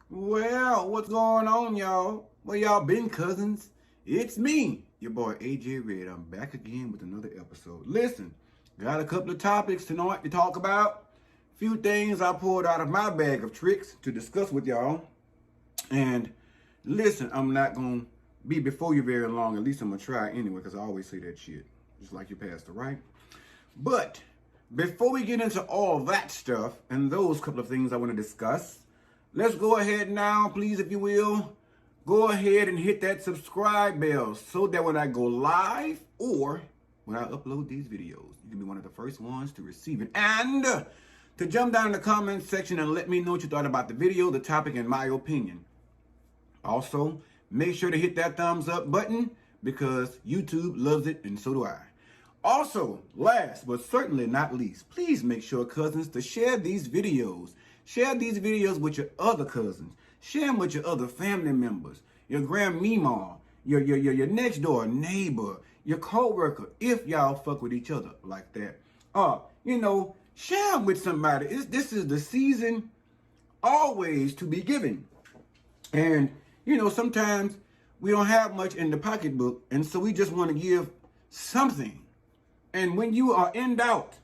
Well, what's going on, y'all? Where y'all been, cousins? It's me, your boy AJ Red. I'm back again with another episode. Listen, got a couple of topics tonight to talk about. Few things I pulled out of my bag of tricks to discuss with y'all. And listen, I'm not going to be before you very long. At least I'm going to try anyway, because I always say that shit. Just like your pastor, right? But before we get into all that stuff and those couple of things I want to discuss, let's go ahead now, please, if you will. Go ahead and hit that subscribe bell so that when I go live or when I upload these videos, you can be one of the first ones to receive it. And to jump down in the comments section and let me know what you thought about the video, the topic, and my opinion. Also, make sure to hit that thumbs up button because YouTube loves it and so do I. Also, last but certainly not least, please make sure, cousins, to share these videos. Share these videos with your other cousins. Share them with your other family members, your grandmama, your next door neighbor, your coworker, if y'all fuck with each other like that. Share them with somebody. This is the season always to be giving. And, sometimes we don't have much in the pocketbook, and so we just want to give something. And when you are in doubt,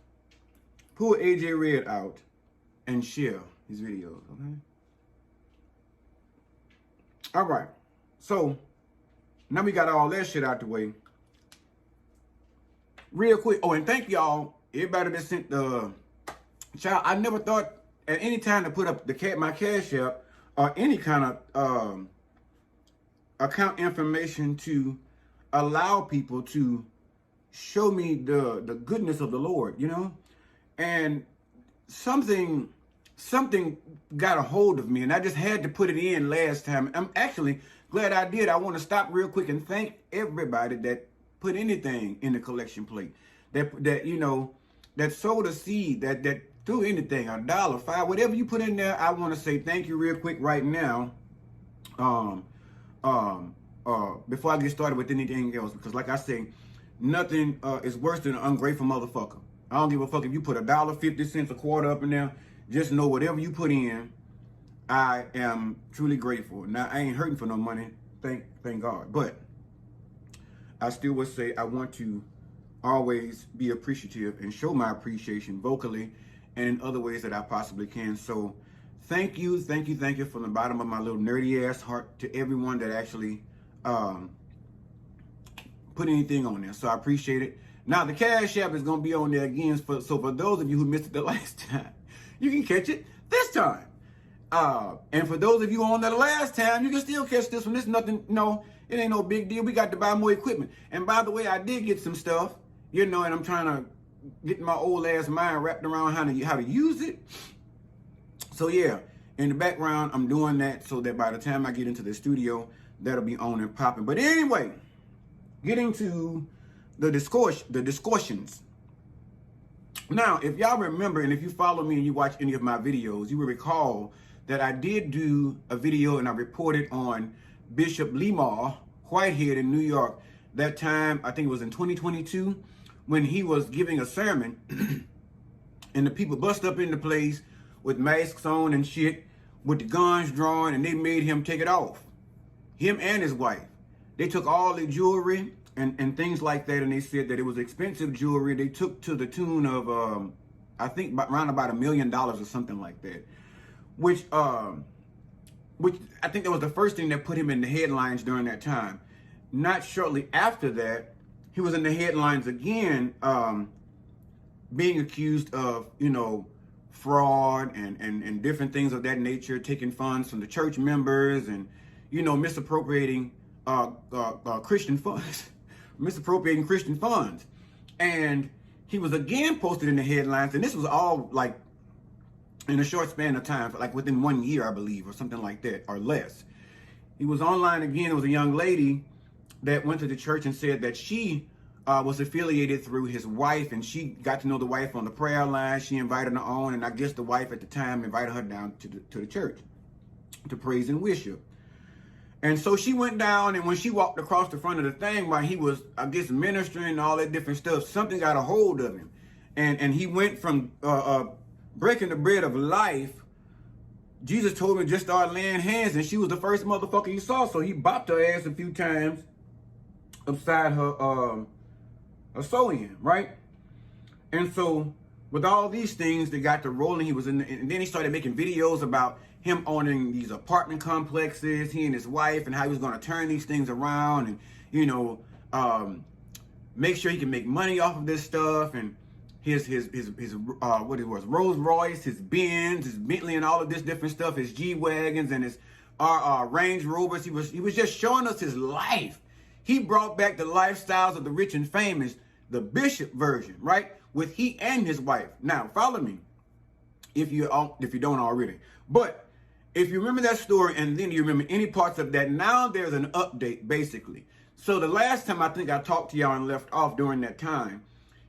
pull AJ Red out and share his videos, okay? All right. So, now we got all that shit out the way. Real quick. Oh, and thank y'all, everybody that sent the child. I never thought at any time to put up my Cash App or any kind of account information to allow people to show me the goodness of the Lord, and something got a hold of me, and I just had to put it in last time. I'm actually glad I did. I want to stop real quick and thank everybody that put anything in the collection plate, that sowed a seed, that threw anything, $1, $5, whatever you put in there. I want to say thank you real quick right now. Before I get started with anything else, because like I say, nothing is worse than an ungrateful motherfucker. I don't give a fuck if you put $1.50, a quarter up in there. Just know whatever you put in, I am truly grateful. Now, I ain't hurting for no money, thank God. But I still would say I want to always be appreciative and show my appreciation vocally and in other ways that I possibly can. So thank you from the bottom of my little nerdy ass heart to everyone that actually put anything on there. So I appreciate it. Now the Cash App is going to be on there again. So for those of you who missed it the last time, you can catch it this time. And for those of you on there the last time, you can still catch this one. It's nothing, it ain't no big deal. We got to buy more equipment. And by the way, I did get some stuff, and I'm trying to get my old ass mind wrapped around how to use it. So yeah, in the background, I'm doing that so that by the time I get into the studio, that'll be on and popping. But anyway, getting to the discussions. Now, if y'all remember, and if you follow me and you watch any of my videos, you will recall that I did do a video and I reported on Bishop Lamar Whitehead in New York. That time, I think it was in 2022, when he was giving a sermon and the people bust up in the place with masks on and shit, with the guns drawn, and they made him take it off. Him and his wife. They took all the jewelry and things like that, and they said that it was expensive jewelry. They took to the tune of, I think, around about $1 million or something like that. Which I think that was the first thing that put him in the headlines during that time. Not shortly after that, he was in the headlines again, being accused of, fraud and different things of that nature, taking funds from the church members and, misappropriating Christian funds. Misappropriating Christian funds. And he was again posted in the headlines, and this was all like in a short span of time, like within 1 year, I believe, or something like that, or less. He was online again. It was a young lady that went to the church and said that she was affiliated through his wife, and she got to know the wife on the prayer line. She invited her on, and I guess the wife at the time invited her down to the church to praise and worship. And so she went down, and when she walked across the front of the thing while he was, I guess, ministering and all that different stuff, something got a hold of him. And he went from breaking the bread of life Jesus told him to just start laying hands, and she was the first motherfucker he saw. So he bopped her ass a few times upside her sew-in, right? And so with all these things that got to rolling, he was in, and then he started making videos about him owning these apartment complexes, he and his wife, and how he was going to turn these things around, and make sure he can make money off of this stuff, and his what it was, Rolls Royce, his Benz, his Bentley, and all of this different stuff, his G wagons and his Range Rovers. He was just showing us his life. He brought back the lifestyles of the rich and famous, the Bishop version, right? With he and his wife. Now, follow me, if you don't already. But if you remember that story, and then you remember any parts of that, now there's an update, basically. So the last time I think I talked to y'all and left off during that time,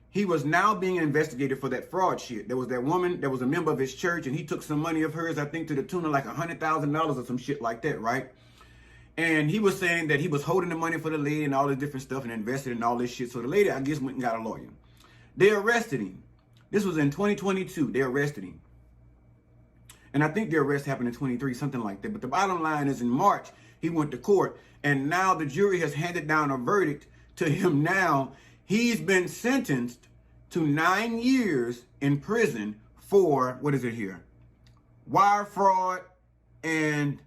he was now being investigated for that fraud shit. There was that woman that was a member of his church, and he took some money of hers, I think to the tune of like $100,000 or some shit like that, right? And he was saying that he was holding the money for the lady and all this different stuff and invested in all this shit. So the lady, I guess, went and got a lawyer. They arrested him. This was in 2022. They arrested him. And I think the arrest happened in 23, something like that. But the bottom line is in March, he went to court. And now the jury has handed down a verdict to him now. He's been sentenced to 9 years in prison for, what is it here? Wire fraud and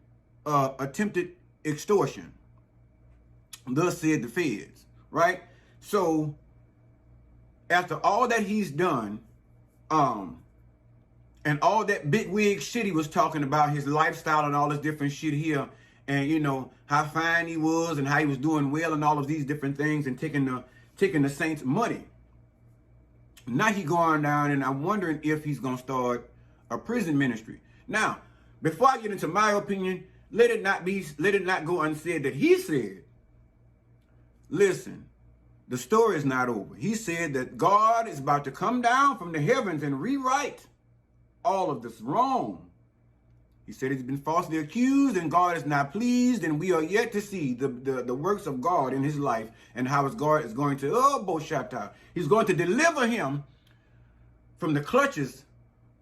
attempted extortion. Thus said the feds, right? So after all that he's done, and all that big wig shit he was talking about, his lifestyle and all this different shit here, and how fine he was and how he was doing well and all of these different things, and taking the saints' money. Now he going down, and I'm wondering if he's gonna start a prison ministry. Now, before I get into my opinion, let it not go unsaid that he said, listen, the story is not over. He said that God is about to come down from the heavens and rewrite all of this wrong. He said he's been falsely accused and God is not pleased, and we are yet to see the works of God in his life, and how his God is going to, he's going to deliver him from the clutches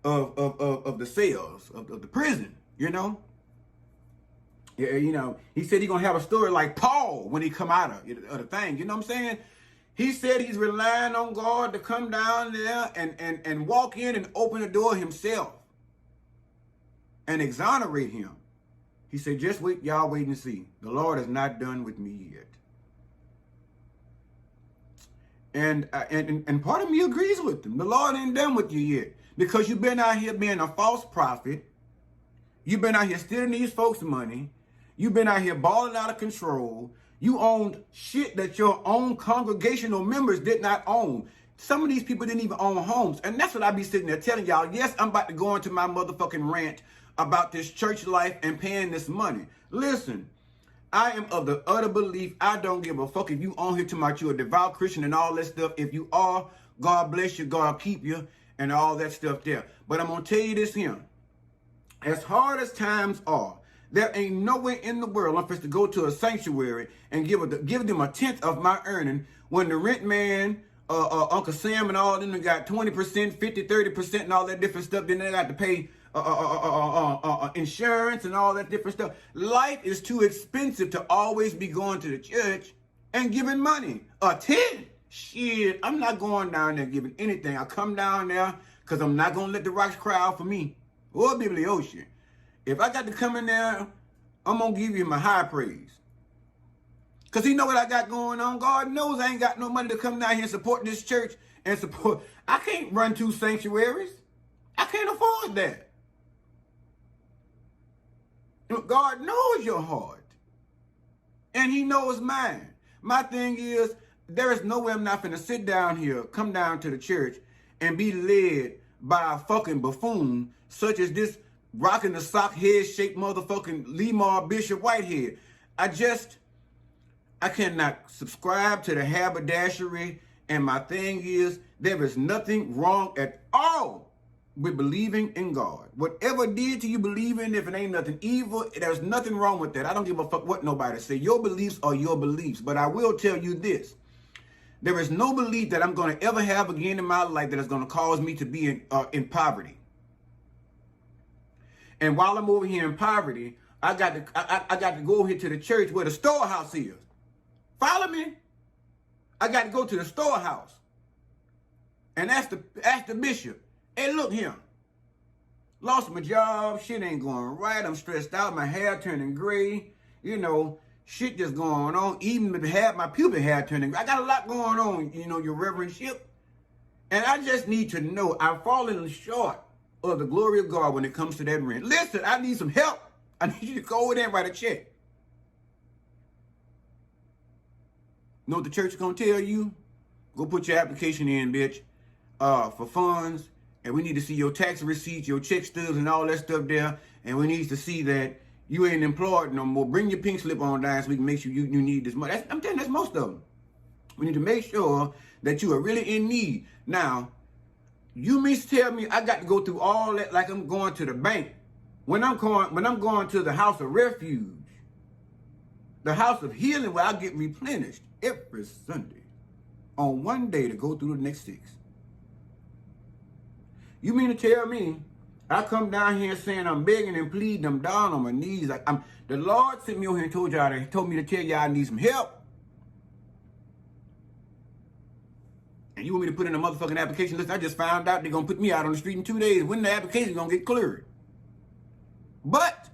of the cells, of the prison, Yeah, he said he's going to have a story like Paul when he come out of the thing, you know what I'm saying? He said he's relying on God to come down there and walk in and open the door himself and exonerate him. He said, just wait, y'all wait and see. The Lord is not done with me yet. And part of me agrees with him. The Lord ain't done with you yet, because you've been out here being a false prophet. You've been out here stealing these folks' money. You've been out here balling out of control. You owned shit that your own congregational members did not own. Some of these people didn't even own homes. And that's what I be sitting there telling y'all. Yes, I'm about to go into my motherfucking rant about this church life and paying this money. Listen, I am of the utter belief, I don't give a fuck if you on here talking about you a devout Christian and all that stuff. If you are, God bless you, God keep you, and all that stuff there. But I'm going to tell you this here. As hard as times are, there ain't no way in the world I'm supposed to go to a sanctuary and give them a tenth of my earning when the rent man, Uncle Sam and all of them got 20%, 50, 30% and all that different stuff. Then they got to pay insurance and all that different stuff. Life is too expensive to always be going to the church and giving money. A 10? Shit, I'm not going down there giving anything. I come down there because I'm not going to let the rocks cry out for me. Or bibliocean. If I got to come in there, I'm going to give you my high praise. Because he know what I got going on. God knows I ain't got no money to come down here and support this church and support. I can't run 2 sanctuaries. I can't afford that. God knows your heart. And he knows mine. My thing is, there is no way I'm not finna sit down here, come down to the church, and be led by a fucking buffoon such as this rocking the sock head-shaped motherfucking Lamar Bishop Whitehead. I cannot subscribe to the haberdashery, and my thing is, there is nothing wrong at all with believing in God. Whatever did to you believe in, if it ain't nothing evil, there's nothing wrong with that. I don't give a fuck what nobody say. Your beliefs are your beliefs, but I will tell you this. There is no belief that I'm going to ever have again in my life that is going to cause me to be in poverty. And while I'm over here in poverty, I got to go here to the church where the storehouse is. Follow me? I got to go to the storehouse and ask the bishop, hey, look here. Lost my job. Shit ain't going right. I'm stressed out. My hair turning gray. You know, shit just going on. Even my pubic hair turning gray. I got a lot going on, you know, your reverendship. And I just need to know I'm falling short of the glory of God when it comes to that rent. Listen, I need some help. I need you to go over there and write a check. Know what the church is going to tell you? Go put your application in, bitch, for funds. And we need to see your tax receipts, your check stubs, and all that stuff there. And we need to see that you ain't employed no more. Bring your pink slip on down so we can make sure you need this money. I'm telling you, that's most of them. We need to make sure that you are really in need. Now, you mean to tell me I got to go through all that like I'm going to the bank? When I'm going to the house of refuge, the house of healing where I get replenished every Sunday on one day to go through the next 6. You mean to tell me I come down here saying I'm begging and pleading, I'm down on my knees. The Lord sent me over here and told me to tell y'all I need some help. And you want me to put in a motherfucking application list? I just found out they're going to put me out on the street in 2 days. When the application is going to get cleared. But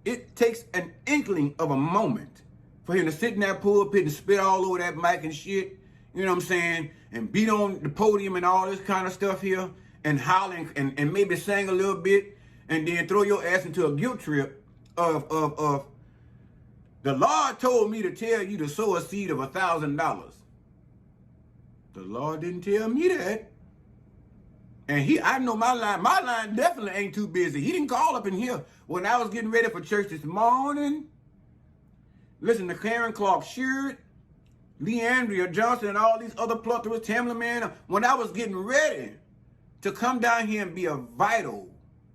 it takes an inkling of a moment for him to sit in that pulpit and spit all over that mic and shit. You know what I'm saying? And beat on the podium and all this kind of stuff here. And holler and maybe sing a little bit. And then throw your ass into a guilt trip of the Lord told me to tell you to sow a seed of $1,000. The Lord didn't tell me that. And I know my line definitely ain't too busy. He didn't call up in here when I was getting ready for church this morning. Listen to Karen Clark Sheard, Leandria Johnson, and all these other plethora, Tamla Man. When I was getting ready to come down here and be a vital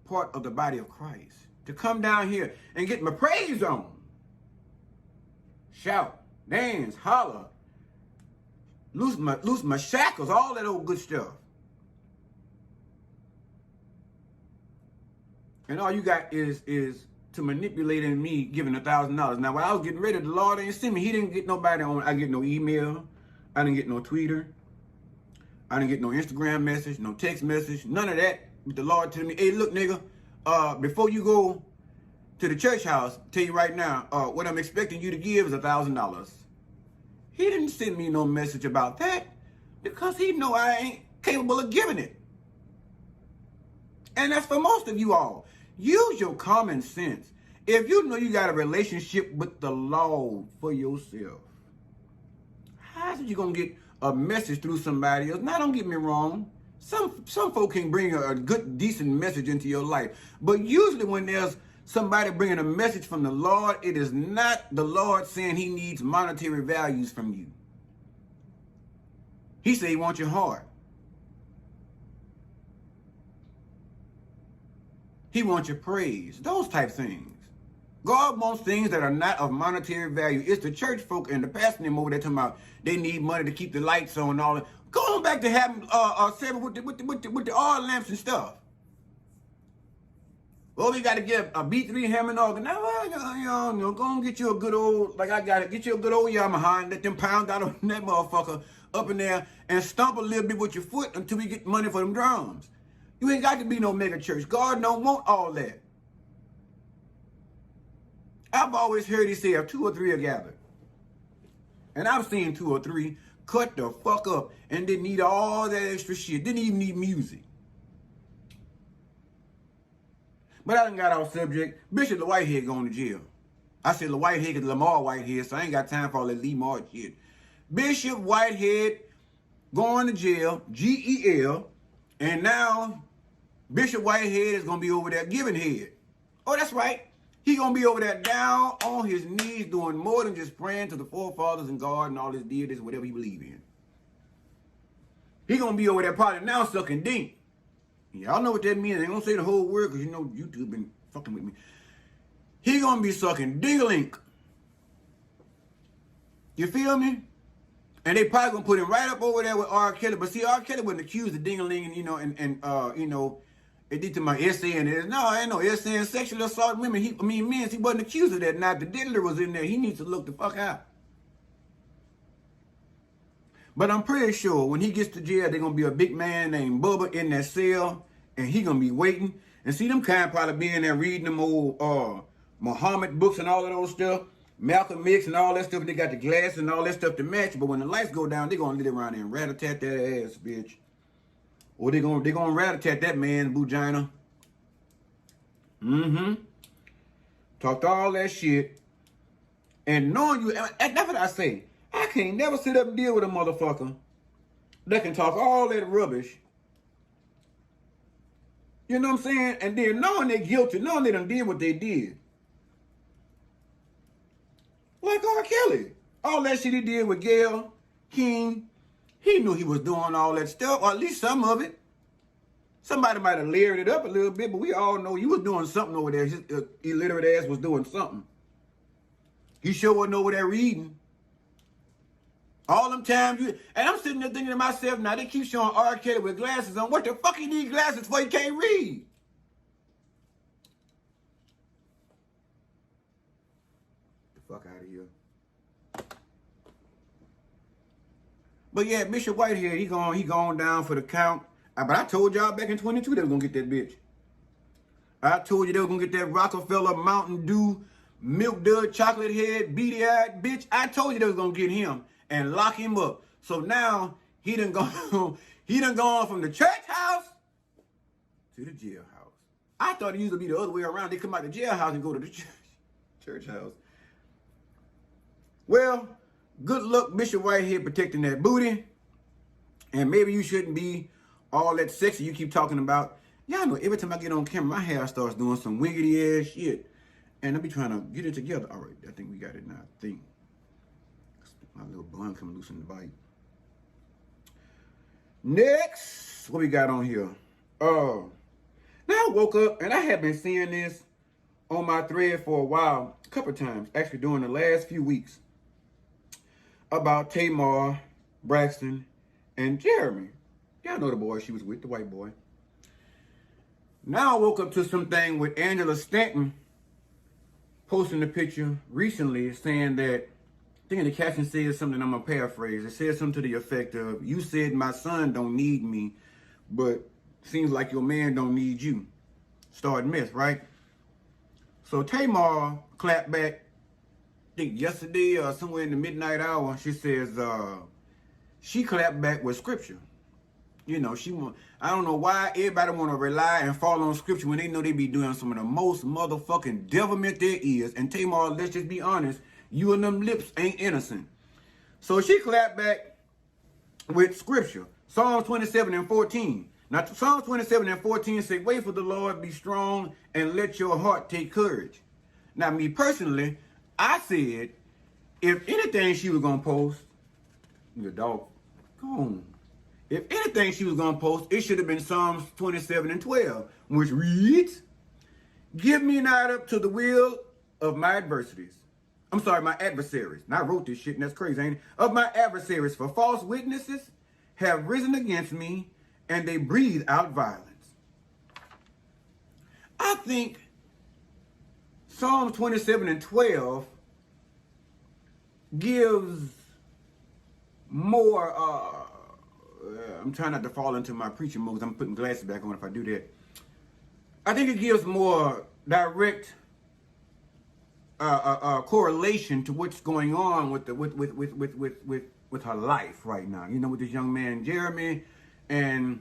part of the body of Christ, to come down here and get my praise on, shout, dance, holler, loose my shackles, all that old good stuff. And all you got is to manipulate in me giving $1,000. Now, when I was getting ready, the Lord ain't send me. He didn't get nobody on. I get no email. I didn't get no Twitter. I didn't get no Instagram message, no text message, none of that. But the Lord told me, hey, look, nigga, before you go to the church house, tell you right now, what I'm expecting you to give is $1,000. He didn't send me no message about that because he know I ain't capable of giving it. And that's for most of you all. Use your common sense. If you know you got a relationship with the Lord for yourself, how is it you going to get a message through somebody else? Now, don't get me wrong. Some folk can bring a good, decent message into your life. But usually when there's somebody bringing a message from the Lord, it is not the Lord saying he needs monetary values from you. He said he wants your heart. He wants your praise. Those type things. God wants things that are not of monetary value. It's the church folk and the pastor them over there talking about they need money to keep the lights on and all that. Go on back to having service with the oil lamps and stuff. Well, we got to get a B3 Hammond organ. Now, go and get you a good old, like I got to get you a good old Yamaha and let them pound out on that motherfucker up in there and stomp a little bit with your foot until we get money for them drums. You ain't got to be no mega church. God don't want all that. I've always heard he say if 2 or 3 are gathered. And I've seen 2 or 3 cut the fuck up and didn't need all that extra shit. Didn't even need music. But I done got off subject. Bishop Whitehead going to jail. I said Whitehead because Lamar Whitehead, so I ain't got time for all that Lamar shit. Bishop Whitehead going to jail, GEL, and now Bishop Whitehead is going to be over there giving head. Oh, that's right. He going to be over there down on his knees doing more than just praying to the forefathers and God and all his deities, whatever he believe in. He going to be over there probably now sucking dink. Y'all know what that means. I ain't going to say the whole word because you know YouTube been fucking with me. He going to be sucking ding-a-link. You feel me? And they probably going to put him right up over there with R. Kelly. But see, R. Kelly wasn't accused of ding-a-ling and, It did to my essay and it. No, ain't no essay and sexual assault women. Men. He wasn't accused of that. Now the diddler was in there. He needs to look the fuck out. But I'm pretty sure when he gets to jail, there's gonna be a big man named Bubba in that cell, and he gonna be waiting. And see them kind probably be in there reading them old Muhammad books and all of those stuff, Malcolm X and all that stuff. They got the glass and all that stuff to match. But when the lights go down, they're gonna let it around there and rat-a-tat that ass, bitch. Or they gonna rat-a-tat that man, Bujina. Talked all that shit. And knowing you, that's what I say. I can't never sit up and deal with a motherfucker that can talk all that rubbish. You know what I'm saying? And then knowing they're guilty, knowing they done did what they did. Like R. Kelly. All that shit he did with Gayle King, he knew he was doing all that stuff, or at least some of it. Somebody might have layered it up a little bit, but we all know he was doing something over there. His illiterate ass was doing something. He sure wasn't over there reading. All them times, and I'm sitting there thinking to myself, now they keep showing R. Kelly with glasses on. What the fuck he need glasses for? He can't read. Get the fuck out of here. But yeah, Bishop Whitehead, he gone down for the count. But I told y'all back in 22 they was gonna get that bitch. I told you they was gonna get that Rockefeller Mountain Dew Milk Dud Chocolate Head beady-eyed bitch. I told you they was gonna get him and lock him up. So now he done gone from the church house to the jailhouse. I thought it used to be the other way around. They come out the jailhouse and go to the church house. Well, good luck, Bishop Whitehead, protecting that booty. And maybe you shouldn't be all that sexy you keep talking about. Y'all know every time I get on camera, my hair starts doing some wiggity ass shit. And I be trying to get it together. All right, I think we got it now. I think. My little bun coming loose in the bite. Next, what we got on here? Now I woke up and I have been seeing this on my thread for a while, a couple times, actually during the last few weeks, about Tamar, Braxton, and Jeremy. Y'all know the boy she was with, the white boy. Now I woke up to something with Angela Stanton posting a picture recently saying that, I think the caption says something, I'm going to paraphrase. It says something to the effect of, you said my son don't need me, but seems like your man don't need you. Start myth, right? So Tamar clapped back, I think yesterday or somewhere in the midnight hour, she says, she clapped back with scripture. You know, I don't know why everybody want to rely and fall on scripture when they know they be doing some of the most motherfucking devilment there is. And Tamar, let's just be honest, you and them lips ain't innocent. So she clapped back with scripture. Psalms 27 and 14. Now, Psalms 27 and 14 say, wait for the Lord, be strong, and let your heart take courage. Now, me personally, I said, if anything she was going to post, your dog, go on. If anything she was going to post, it should have been Psalms 27 and 12, which reads, give me not up to the will of my adversities. I'm sorry, my adversaries. And I wrote this shit, and that's crazy, ain't it? Of my adversaries, for false witnesses have risen against me, and they breathe out violence. I think Psalms 27 and 12 gives more, I'm trying not to fall into my preaching mode because I'm putting glasses back on if I do that. I think it gives more direct correlation to what's going on with her life right now. You know, with this young man Jeremy and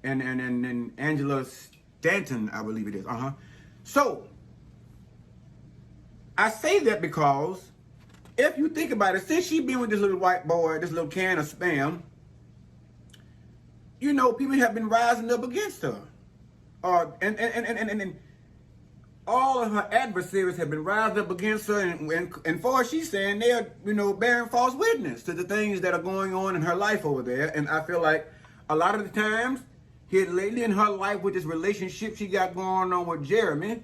Angela Stanton, I believe it is. So I say that because if you think about it, since she been with this little white boy, this little can of spam, you know, people have been rising up against her. And all of her adversaries have been rising up against her, and far as she's saying, they're, you know, bearing false witness to the things that are going on in her life over there. And I feel like a lot of the times, here lately in her life with this relationship she got going on with Jeremy,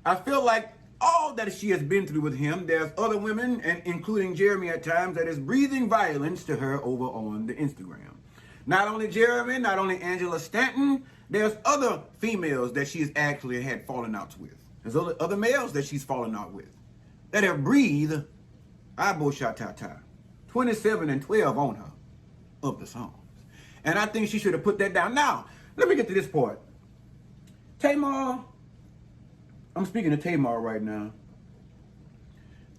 I feel like all that she has been through with him, there's other women, and including Jeremy at times, that is breathing violence to her over on the Instagram. Not only Jeremy, not only Angela Stanton, there's other females that she's actually had fallen outs with. There's other males that she's fallen out with that have breathed Ibo Shatata 27 and 12 on her of the songs. And I think she should have put that down. Now, let me get to this part. Tamar, I'm speaking to Tamar right now.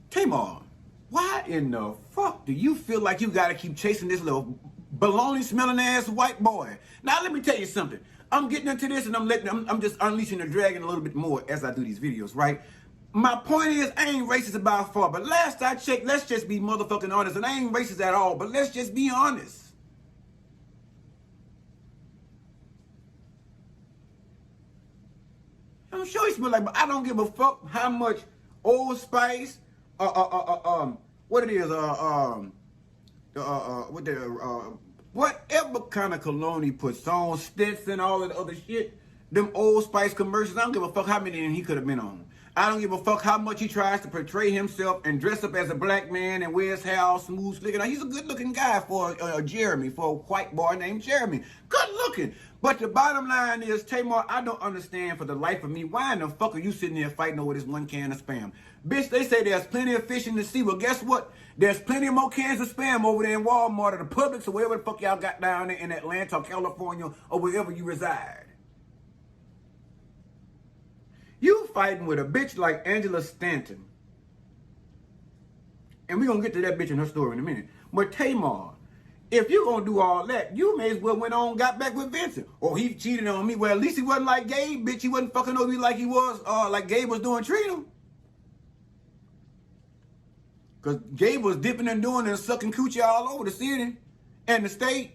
Tamar, why in the fuck do you feel like you gotta keep chasing this little baloney smelling ass white boy? Now let me tell you something. I'm getting into this and I'm just unleashing the dragon a little bit more as I do these videos, right? My point is, I ain't racist about far, but last I checked, let's just be motherfucking honest, and I ain't racist at all, but let's just be honest. I'm sure he smell like, but I don't give a fuck how much Old Spice, what it is, whatever kind of cologne he puts on, Stetson and all of the other shit, them Old Spice commercials, I don't give a fuck how many of them he could have been on. I don't give a fuck how much he tries to portray himself and dress up as a black man and wear his hair all smooth, slick. Now, he's a good-looking guy for Jeremy, for a white boy named Jeremy. Good-looking. But the bottom line is, Tamar, I don't understand for the life of me, why in the fuck are you sitting there fighting over this one can of Spam? Bitch, they say there's plenty of fish in the sea. Well, guess what? There's plenty of more cans of Spam over there in Walmart or the Publix or wherever the fuck y'all got down there in Atlanta or California or wherever you reside. You fighting with a bitch like Angela Stanton. And we're going to get to that bitch and her story in a minute. But Tamar, if you're going to do all that, you may as well went on and got back with Vincent. Or he cheated on me. Well, at least he wasn't like Gabe, bitch. He wasn't fucking over me like he was, like Gabe was doing Trina. Because Gabe was dipping and doing and sucking coochie all over the city and the state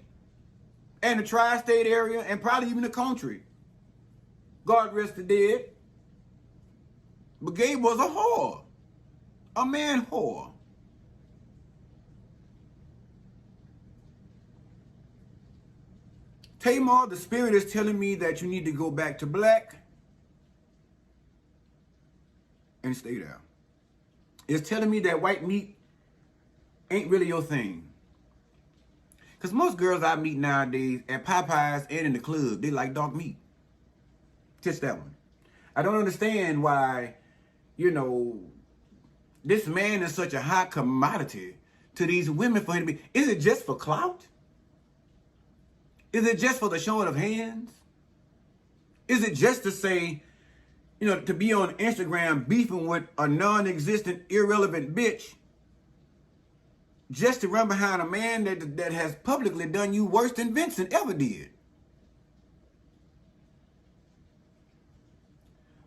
and the tri-state area and probably even the country. God rest the dead. But Gabe was a whore. A man whore. Tamar, the spirit is telling me that you need to go back to black and stay there. It's telling me that white meat ain't really your thing. Because most girls I meet nowadays at Popeyes and in the club, they like dark meat. Just that one. I don't understand why, you know, this man is such a hot commodity to these women for him to be. Is it just for clout? Is it just for the showing of hands? Is it just to say, you know, to be on Instagram beefing with a non-existent, irrelevant bitch just to run behind a man that has publicly done you worse than Vincent ever did?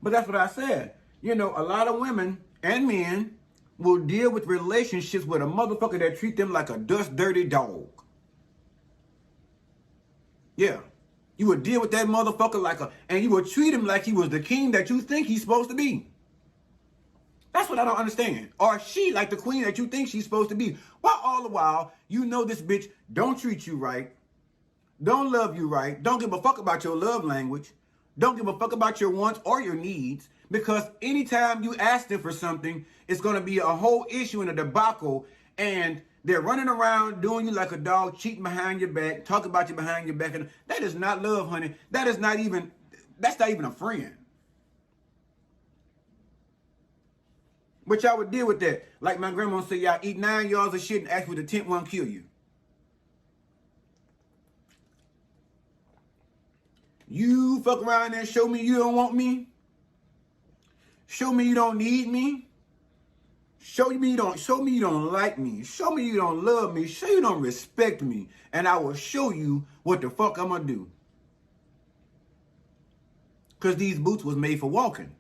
But that's what I said. You know, a lot of women and men will deal with relationships with a motherfucker that treat them like a dust dirty dog. Yeah. You would deal with that motherfucker and you would treat him like he was the king that you think he's supposed to be. That's what I don't understand. Or she like the queen that you think she's supposed to be. While all the while, you know this bitch don't treat you right, don't love you right, don't give a fuck about your love language, don't give a fuck about your wants or your needs, because anytime you ask them for something, it's going to be a whole issue and a debacle, and they're running around doing you like a dog, cheating behind your back, talking about you behind your back. And that is not love, honey. That's not even a friend. But y'all would deal with that. Like my grandma said, y'all eat 9 yards of shit and ask for the 10th one kill you. You fuck around there and show me you don't want me. Show me you don't need me. Show me you don't like me. Show me you don't love me. Show you don't respect me. And I will show you what the fuck I'm gonna do. Because these boots was made for walking.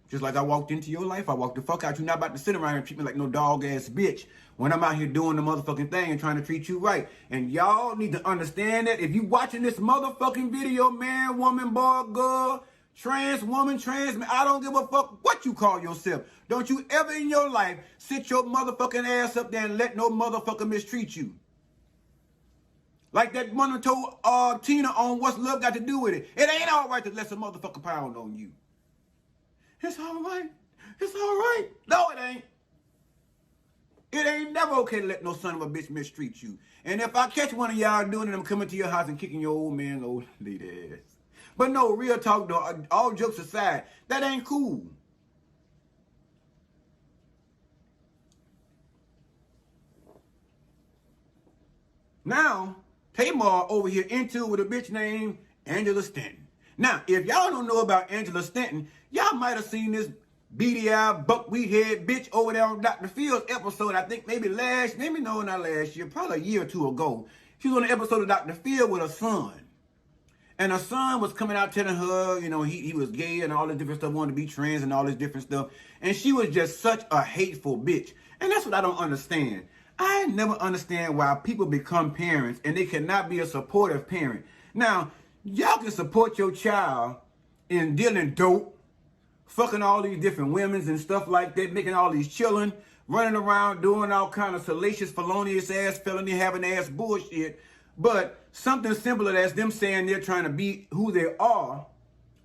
Just like I walked into your life, I walked the fuck out. You're not about to sit around and treat me like no dog ass bitch when I'm out here doing the motherfucking thing and trying to treat you right. And y'all need to understand that if you watching this motherfucking video, man, woman, boy, girl, trans woman, trans man, I don't give a fuck what you call yourself. Don't you ever in your life sit your motherfucking ass up there and let no motherfucker mistreat you. Like that woman told Tina on What's Love Got to Do With It. It ain't all right to let some motherfucker pound on you. It's all right. It's all right. No, it ain't. It ain't never okay to let no son of a bitch mistreat you. And if I catch one of y'all doing it, I'm coming to your house and kicking your old man, old lady ass. But no, real talk though, all jokes aside, that ain't cool. Now, Tamar over here into it with a bitch named Angela Stanton. Now, if y'all don't know about Angela Stanton, y'all might have seen this beady-eyed, buckwheat-head bitch over there on Dr. Phil's episode. I think maybe not last year, probably a year or two ago. She was on an episode of Dr. Phil with her son. And her son was coming out telling her, you know, he was gay and all this different stuff, wanted to be trans and all this different stuff. And she was just such a hateful bitch. And that's what I don't understand. I never understand why people become parents and they cannot be a supportive parent. Now, y'all can support your child in dealing dope, fucking all these different women and stuff like that, making all these children, running around doing all kind of salacious, felonious ass, felony having ass bullshit. But something simpler as them saying they're trying to be who they are,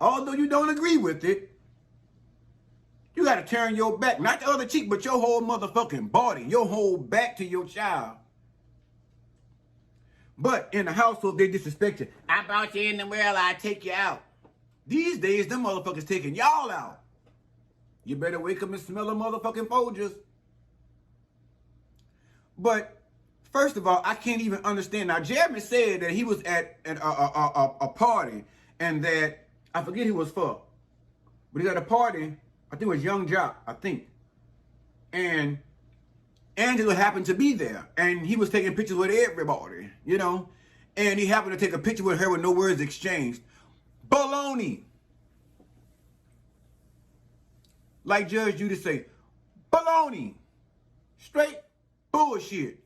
although you don't agree with it, you got to turn your back, not the other cheek, but your whole motherfucking body, your whole back to your child. But in the household, they disrespect you. I brought you in the world, I take you out. These days, them motherfuckers taking y'all out. You better wake up and smell the motherfucking Folgers. But first of all, I can't even understand. Now, Jeremy said that he was at a party and that, I forget who was for, but he was at a party, I think it was Young Jock, I think. And Angela happened to be there. And he was taking pictures with everybody, you know. And he happened to take a picture with her with no words exchanged. Baloney. Like Judge Judy say, baloney. Straight bullshit.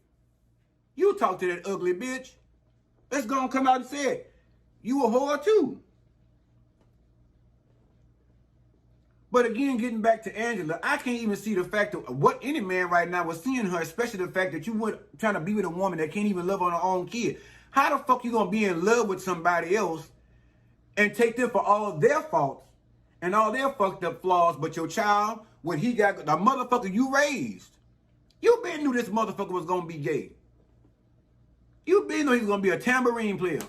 You talk to that ugly bitch. Let's go and come out and say it. You a whore too. But again, getting back to Angela, I can't even see the fact of what any man right now was seeing her, especially the fact that you were trying to be with a woman that can't even love on her own kid. How the fuck you gonna be in love with somebody else and take them for all their faults and all their fucked up flaws, but your child, when he got the motherfucker you raised, you been knew this motherfucker was gonna be gay. You been knew he was gonna be a tambourine player.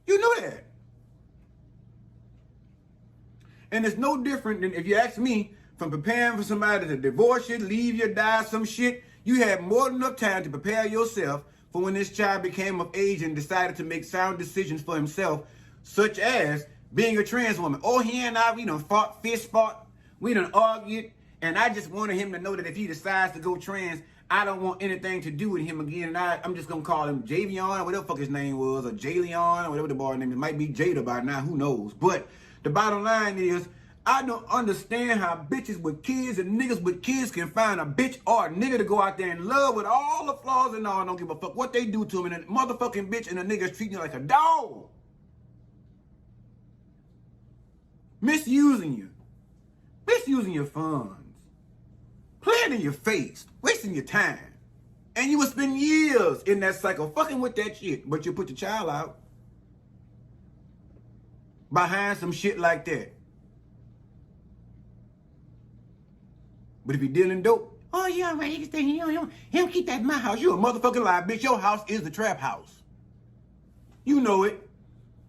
You knew that. And it's no different than, if you ask me, from preparing for somebody to divorce you, leave you, die, some shit. You had more than enough time to prepare yourself for when this child became of age and decided to make sound decisions for himself, such as being a trans woman. Oh, he and I, we done fought, fist fought, we done argued, and I just wanted him to know that if he decides to go trans, I don't want anything to do with him again. And I'm just going to call him Javion, or whatever the fuck his name was, or Jalion, or whatever the boy's name is. It might be Jada by now, who knows. But the bottom line is, I don't understand how bitches with kids and niggas with kids can find a bitch or a nigga to go out there and love with all the flaws and all. I don't give a fuck what they do to him. And a motherfucking bitch and a nigga's treating you like a dog. Misusing you. Misusing your funds. Playing in your face. Wasting your time. And you would spend years in that cycle fucking with that shit. But you put your child out behind some shit like that. But if you're dealing dope, oh yeah, right, he can stay here. He don't keep that in my house. You a motherfucking lie, bitch. Your house is the trap house. You know it.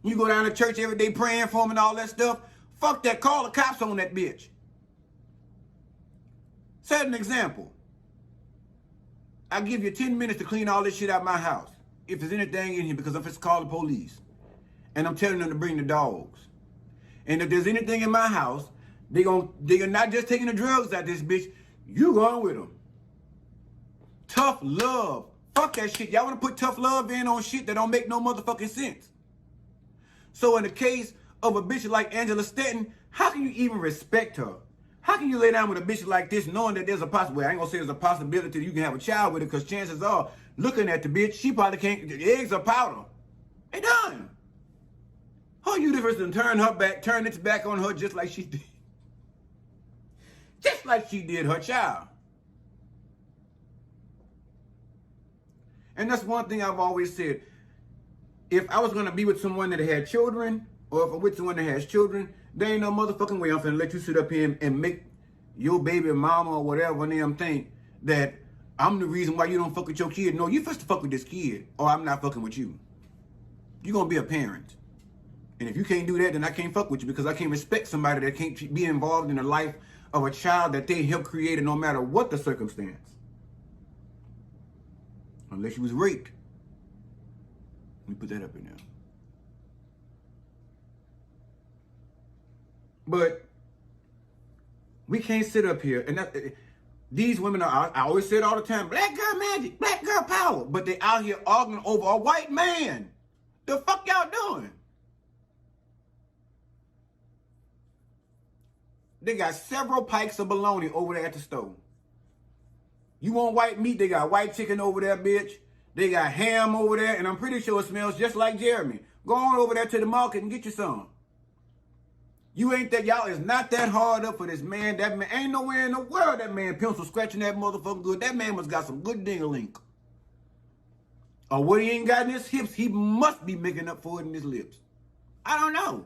You go down to church every day praying for him and all that stuff. Fuck that. Call the cops on that bitch. Set an example. I give you 10 minutes to clean all this shit out of my house. If there's anything in here, because I'm just call the police. And I'm telling them to bring the dogs. And if there's anything in my house, they're not just taking the drugs out this bitch. You going with them. Tough love. Fuck that shit. Y'all want to put tough love in on shit that don't make no motherfucking sense. So in the case of a bitch like Angela Stanton, how can you even respect her? How can you lay down with a bitch like this knowing that there's a possibility? I ain't gonna say there's a possibility that you can have a child with her, because chances are, looking at the bitch, she probably can't, the eggs are powder. They done. Her universe done turn her back, turn its back on her just like she did. Just like she did her child. And that's one thing I've always said. If I was going to be with someone that had children, or if I'm with someone that has children, there ain't no motherfucking way I'm finna let you sit up here and make your baby mama or whatever and them think that I'm the reason why you don't fuck with your kid. No, you first to fuck with this kid, or I'm not fucking with you. You're gonna be a parent. And if you can't do that, then I can't fuck with you, because I can't respect somebody that can't be involved in the life of a child that they helped create, no matter what the circumstance. Unless you was raped. Let me put that up in there. But we can't sit up here and these women are, I always say it all the time, black girl magic, black girl power, but they out here arguing over a white man. The fuck y'all doing? They got several pikes of bologna over there at the store. You want white meat? They got white chicken over there, bitch. They got ham over there, and I'm pretty sure it smells just like Jeremy. Go on over there to the market and get you some. You ain't that, y'all is not that hard up for this man. That man, ain't nowhere in the world that man pencil scratching that motherfucker good. That man must got some good ding-a-link. Or what he ain't got in his hips, he must be making up for it in his lips. I don't know.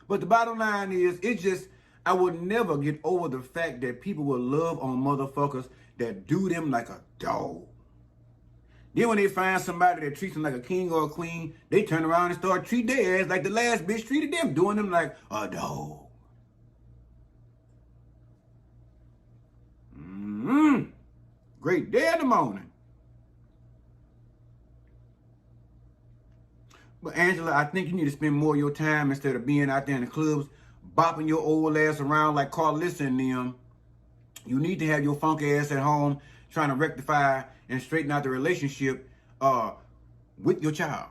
But the bottom line is, it's just, I would never get over the fact that people will love on motherfuckers that do them like a dog. Then when they find somebody that treats them like a king or a queen, they turn around and start treating their ass like the last bitch treated them, doing them like a dog. Great day in the morning. But Angela, I think you need to spend more of your time, instead of being out there in the clubs, bopping your old ass around like Carlissa and them. You need to have your funky ass at home trying to rectify and straighten out the relationship with your child.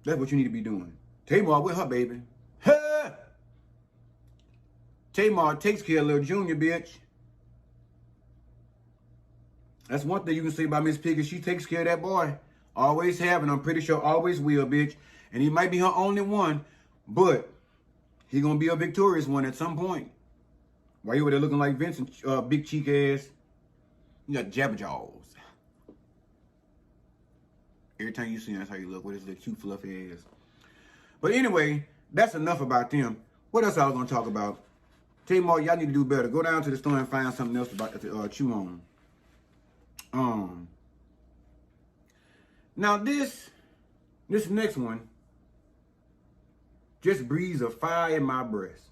That's what you need to be doing. Tamar with her baby. Huh? Tamar takes care of little Junior, bitch. That's one thing you can say about Miss Piggy. She takes care of that boy. Always have, and I'm pretty sure always will, bitch. And he might be her only one, but he gonna be a victorious one at some point. Why you over there looking like Vincent, big cheek ass? You got jabber jaws. Every time you see him, that's how you look with his little cute fluffy ass. But anyway, that's enough about them. What else I was gonna talk about? Tamar, y'all need to do better. Go down to the store and find something else about to chew on. Now this next one just breathes a fire in my breast.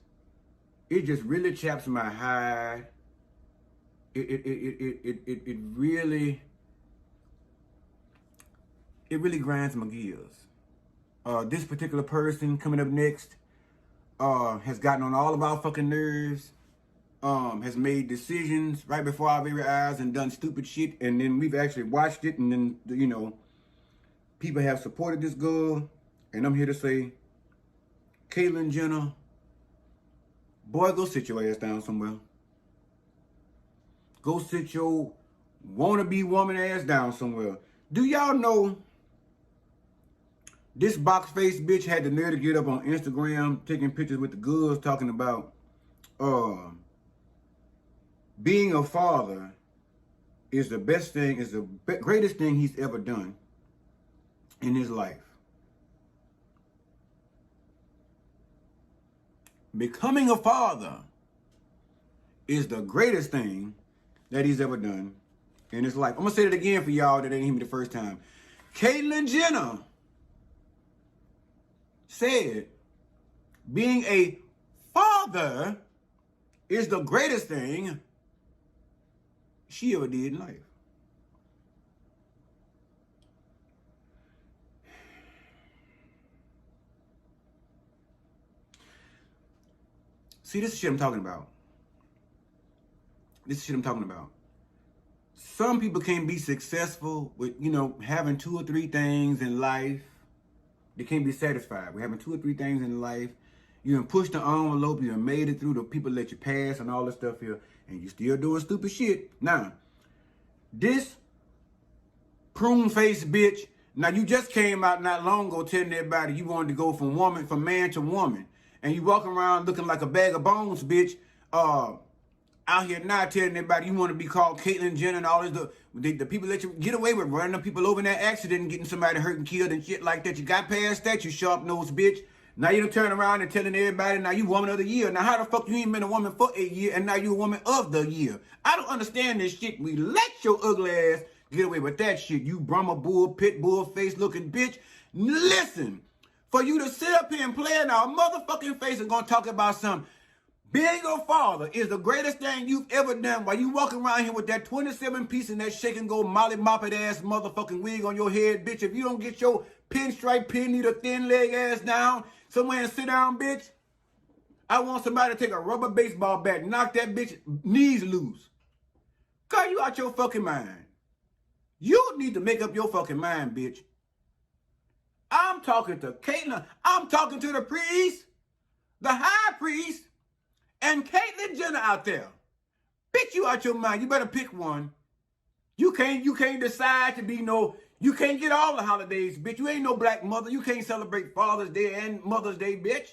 It just really chaps my hide. It really grinds my gears. This particular person coming up next has gotten on all of our fucking nerves. Has made decisions right before our very eyes and done stupid shit, and then we've actually watched it, and then, you know, people have supported this girl, and I'm here to say, Caitlyn Jenner, boy, go sit your ass down somewhere. Go sit your wannabe woman ass down somewhere. Do y'all know this box-faced bitch had the nerve to get up on Instagram taking pictures with the girls talking about being a father is the best thing, is the greatest thing he's ever done in his life. Becoming a father is the greatest thing that he's ever done in his life. I'm going to say it again for y'all that didn't hear me the first time. Caitlyn Jenner said being a father is the greatest thing she ever did in life. See, this is shit I'm talking about. This is shit I'm talking about. Some people can't be successful with, you know, having 2 or 3 things in life. They can't be satisfied with having 2 or 3 things in life. You done pushed the envelope, you done made it through, the people let you pass and all this stuff here, and you still doing stupid shit. Now, this prune-faced bitch, now you just came out not long ago telling everybody you wanted to go from man to woman, and you walking around looking like a bag of bones, bitch, out here now telling everybody you want to be called Caitlyn Jenner and all this. The people let you get away with running them people over in that accident and getting somebody hurt and killed and shit like that. You got past that, you sharp-nosed bitch. Now you done turn around and telling everybody now you woman of the year. Now how the fuck you ain't been a woman for a year and now you a woman of the year? I don't understand this shit. We let your ugly ass get away with that shit. You Brahma bull, pit bull face looking bitch. Listen, for you to sit up here and play in our motherfucking face and gonna talk about something. Being your father is the greatest thing you've ever done while you walking around here with that 27 piece and that shake and go molly moppet ass motherfucking wig on your head, bitch. If you don't get your pinstripe pin needle thin leg ass down somewhere and sit down, bitch, I want somebody to take a rubber baseball bat and knock that bitch knees loose. Cause you out your fucking mind. You need to make up your fucking mind, bitch. I'm talking to Caitlyn. I'm talking to the priest, the high priest, and Caitlyn Jenner out there. Bitch, you out your mind. You better pick one. You can't decide to be you can't get all the holidays, bitch. You ain't no black mother. You can't celebrate Father's Day and Mother's Day, bitch.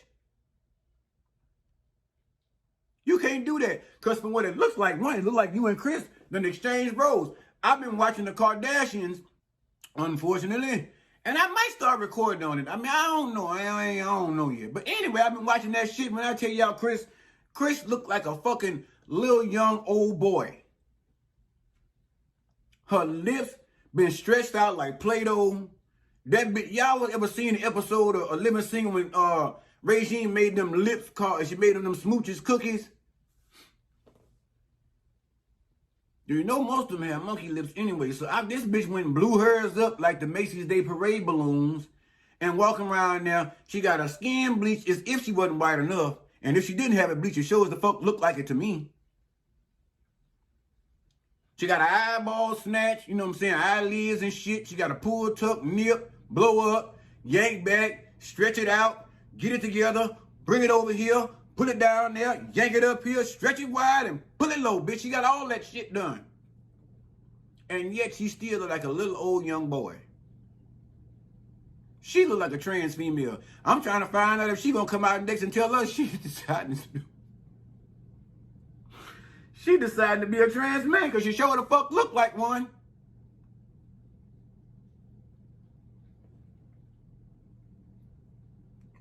You can't do that. Because from what it looks like, it looks like you and Chris done exchanged roles. I've been watching the Kardashians, unfortunately, and I might start recording on it. I mean, I don't know. I don't know yet. But anyway, I've been watching that shit. When I tell y'all, Chris looked like a fucking little young old boy. Her lips been stretched out like Play-Doh. That bitch, y'all ever seen an episode of A Living Single when Regine made them lips she made them smooches cookies? You know most of them have monkey lips anyway. So this bitch went and blew hers up like the Macy's Day Parade balloons and walking around now. She got her skin bleached as if she wasn't white enough. And if she didn't have it bleached, it sure as the fuck looked like it to me. She got her eyeballs snatched, you know what I'm saying, eyelids and shit. She got a pull tuck, nip, blow up, yank back, stretch it out, get it together, bring it over here, put it down there, yank it up here, stretch it wide, and pull it low, bitch. She got all that shit done. And yet she still look like a little old young boy. She look like a trans female. I'm trying to find out if she gonna come out next and tell us she decided to be a trans man because she sure the fuck look like one.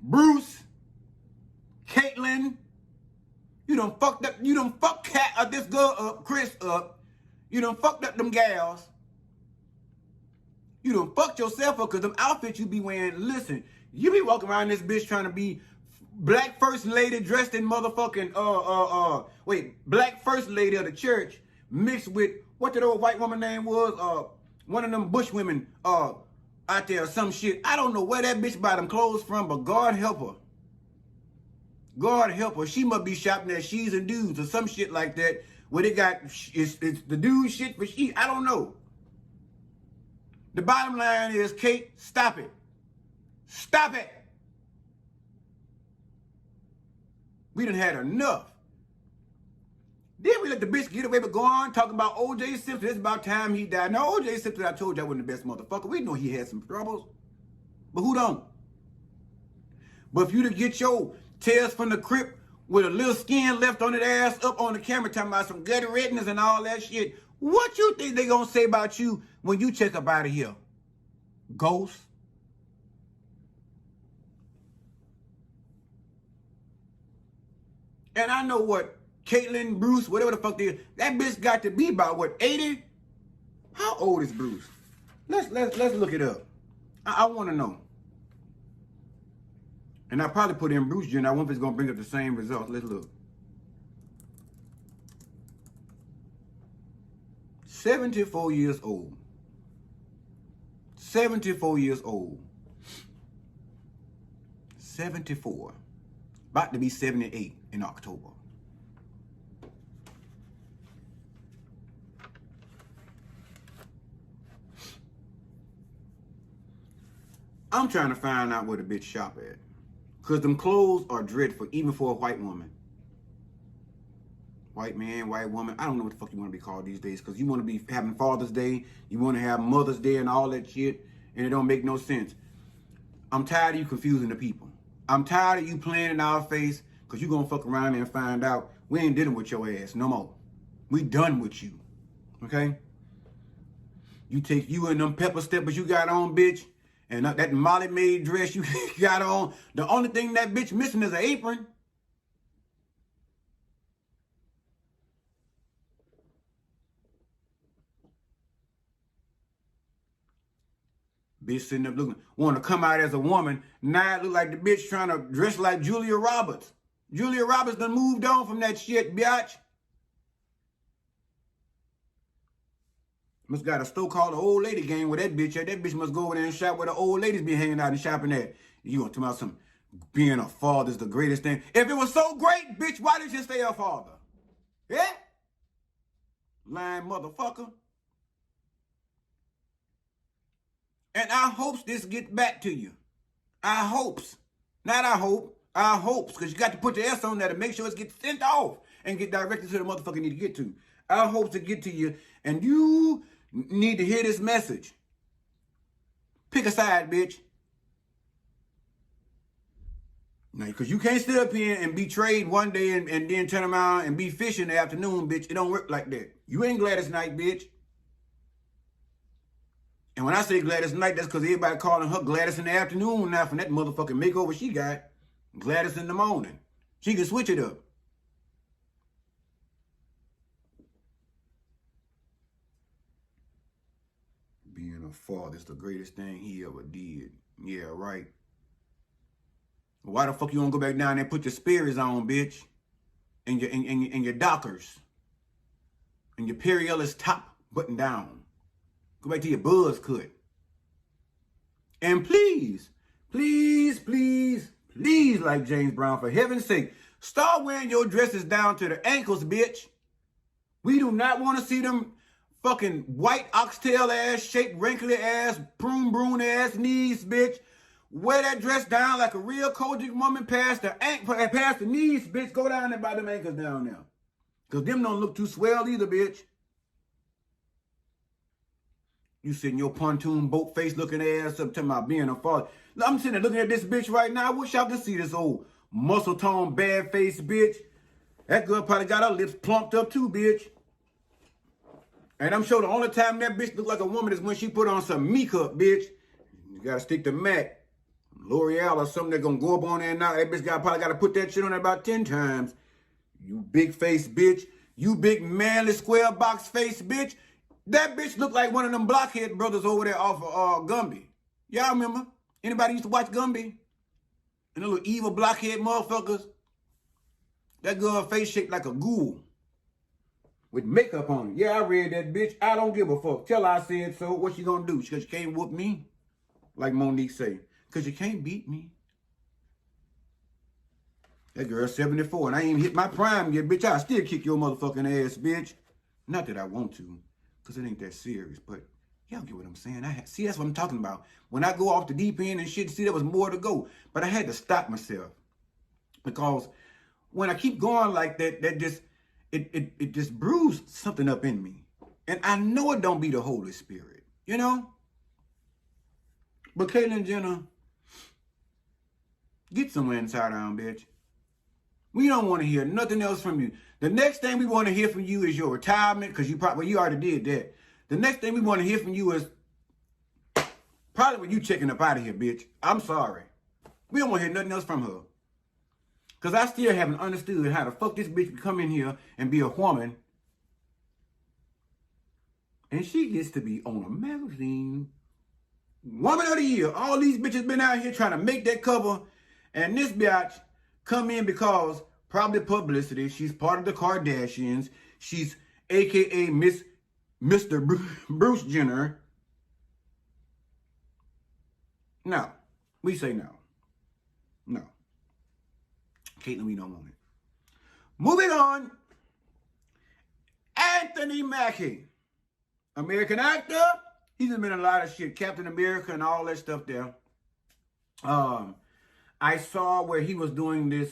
Bruce, Caitlyn, you done fucked this girl up, Chris up. You done fucked up them gals. You done fucked yourself up because them outfits you be wearing, listen, you be walking around this bitch trying to be black first lady dressed in motherfucking, black first lady of the church mixed with, what that old white woman name was, one of them bush women out there or some shit. I don't know where that bitch buy them clothes from, but God help her. God help her. She must be shopping at She's and Dudes or some shit like that where they got, it's the dude shit for she, I don't know. The bottom line is, Kate, stop it. Stop it. We done had enough. Then we let the bitch get away with going talking about O.J. Simpson. It's about time he died. Now, O.J. Simpson, I told you I wasn't the best motherfucker. We know he had some troubles. But who don't? But if you to get your tails from the crypt with a little skin left on that ass up on the camera talking about some gutter redness and all that shit, what you think they gonna say about you when you check up out of here? Ghost? And I know what Caitlyn, Bruce, whatever the fuck they is, that bitch got to be about what, 80? How old is Bruce? Let's look it up. I want to know. And I probably put in Bruce Jenner. I wonder if it's gonna bring up the same results. Let's look. 74 years old. 74 years old. 74. About to be 78 in October. I'm trying to find out where the bitch shop at. Because them clothes are dreadful, even for a white woman. White man, white woman. I don't know what the fuck you want to be called these days. Because you want to be having Father's Day. You want to have Mother's Day and all that shit. And it don't make no sense. I'm tired of you confusing the people. I'm tired of you playing in our face. Because you going to fuck around and find out we ain't dealing with your ass no more. We done with you. Okay? You take you and them pepper steppers you got on, bitch. And that Molly Maid dress you got on, the only thing that bitch missing is an apron. Bitch sitting up looking, want to come out as a woman. Now it look like the bitch trying to dress like Julia Roberts. Julia Roberts done moved on from that shit, bitch. Must got a store called the old lady game with that bitch at. That bitch must go over there and shop where the old ladies be hanging out and shopping at. You want to talk about some being a father is the greatest thing. If it was so great, bitch, why did you stay a father? Yeah? Lying motherfucker. And I hopes this gets back to you. I hopes. Not I hope. I hopes. Because you got to put your S on there to make sure it gets sent off and get directed to the motherfucker you need to get to. I hope to get to you. And you need to hear this message. Pick a side, bitch. Now, because you can't sit up here and be trade one day and then turn around and be fish in the afternoon, bitch. It don't work like that. You ain't Gladys Knight, bitch. And when I say Gladys Knight, that's because everybody calling her Gladys in the afternoon now from that motherfucking makeover she got. Gladys in the morning. She can switch it up. Being a father is the greatest thing he ever did. Yeah, right. Why the fuck you don't go back down there and put your Sperry's on, bitch? And your Dockers. And your Perry Ellis top button down. Go back to your buzz cut. And please, please, please, please, like James Brown, for heaven's sake, start wearing your dresses down to the ankles, bitch. We do not want to see them fucking white oxtail ass, shaped wrinkly ass, prune brune ass knees, bitch. Wear that dress down like a real Kojic woman past the knees, bitch. Go down there by them ankles down there. Because them don't look too swell either, bitch. You sitting your pontoon boat face looking ass up talking about being a father. I'm sitting there looking at this bitch right now. I wish y'all could see this old muscle tone bad face bitch. That girl probably got her lips plumped up too, bitch. And I'm sure the only time that bitch look like a woman is when she put on some makeup, bitch. You gotta stick to MAC, L'Oreal or something that's gonna go up on there now. That bitch probably gotta put that shit on there about 10 times. You big face bitch. You big manly square box face bitch. That bitch looked like one of them blockhead brothers over there off of Gumby. Y'all remember? Anybody used to watch Gumby? And the little evil blockhead motherfuckers? That girl face shaped like a ghoul. With makeup on it. Yeah, I read that bitch. I don't give a fuck. Tell her I said so. What she gonna do? Because she can't whoop me. Like Monique say. Because you can't beat me. That girl's 74 and I ain't hit my prime yet, bitch. I'll still kick your motherfucking ass, bitch. Not that I want to. Because it ain't that serious, but y'all get what I'm saying. See, that's what I'm talking about. When I go off the deep end and shit, see, there was more to go. But I had to stop myself. Because when I keep going like that, it just bruised something up in me. And I know it don't be the Holy Spirit, you know? But Caitlyn Jenner, get somewhere inside down, bitch. We don't want to hear nothing else from you. The next thing we want to hear from you is your retirement, because you already did that. The next thing we want to hear from you is probably when you checking up out of here, bitch. I'm sorry. We don't want to hear nothing else from her. Because I still haven't understood how the fuck this bitch could come in here and be a woman. And she gets to be on a magazine. Woman of the Year. All these bitches been out here trying to make that cover. And this bitch come in because probably publicity. She's part of the Kardashians. She's AKA Mr. Bruce Jenner. No. We say no. No. Caitlyn, we don't want it. Moving on. Anthony Mackie. American actor. He's been in a lot of shit. Captain America and all that stuff there. I saw where he was doing this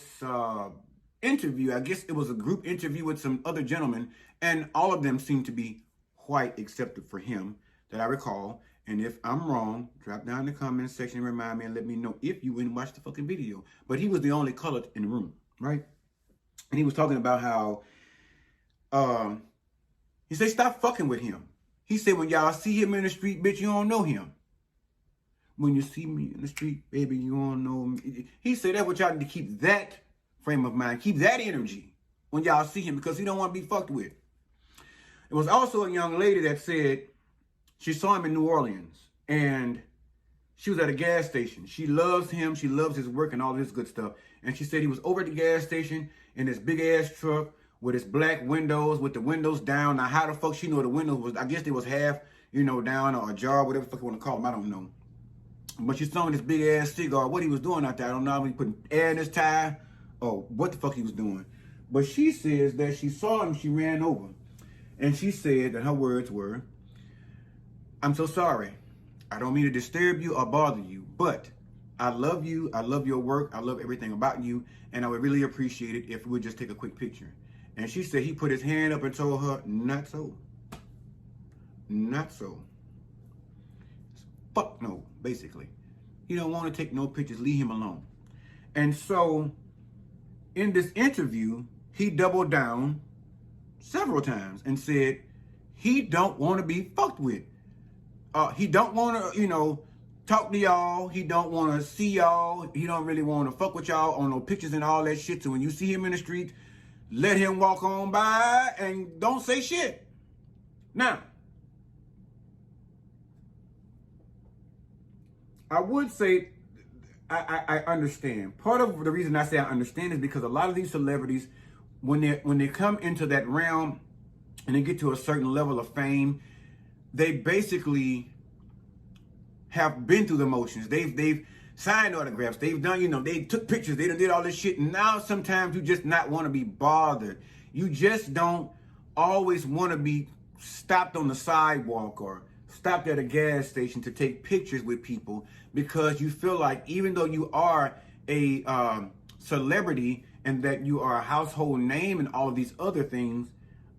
interview. I guess it was a group interview with some other gentlemen. And all of them seemed to be white except for him that I recall. And if I'm wrong, drop down in the comments section and remind me and let me know if you went and watched the fucking video. But he was the only colored in the room, right? And he was talking about how, he said, stop fucking with him. He said, when y'all see him in the street, bitch, you don't know him. When you see me in the street, baby, you don't know me. He said that what y'all need to keep that frame of mind, keep that energy when y'all see him, because he don't want to be fucked with. It was also a young lady that said she saw him in New Orleans and she was at a gas station. She loves him. She loves his work and all this good stuff. And she said he was over at the gas station in this big ass truck with his black windows, with the windows down. Now, how the fuck she know the windows was, I guess they was half, down or ajar, whatever the fuck you want to call them. I don't know. But she saw him this big ass cigar. What he was doing out there, I don't know. He putting air in his tire or what the fuck he was doing. But she says that she saw him, she ran over. And she said that her words were, "I'm so sorry. I don't mean to disturb you or bother you, but I love you. I love your work. I love everything about you. And I would really appreciate it if we would just take a quick picture." And she said he put his hand up and told her, "Not so. Not so. Fuck no," basically. He don't want to take no pictures. Leave him alone. And so in this interview, he doubled down several times and said he don't want to be fucked with. He don't want to, talk to y'all. He don't want to see y'all. He don't really want to fuck with y'all on no pictures and all that shit. So when you see him in the street, let him walk on by and don't say shit. Now, I would say I understand. Part of the reason I say I understand is because a lot of these celebrities, when they come into that realm and they get to a certain level of fame, they basically have been through the motions. They've signed autographs. They've done, they took pictures. They did all this shit. And now sometimes you just not want to be bothered. You just don't always want to be stopped on the sidewalk or stopped at a gas station to take pictures with people, because you feel like even though you are a celebrity and that you are a household name and all of these other things,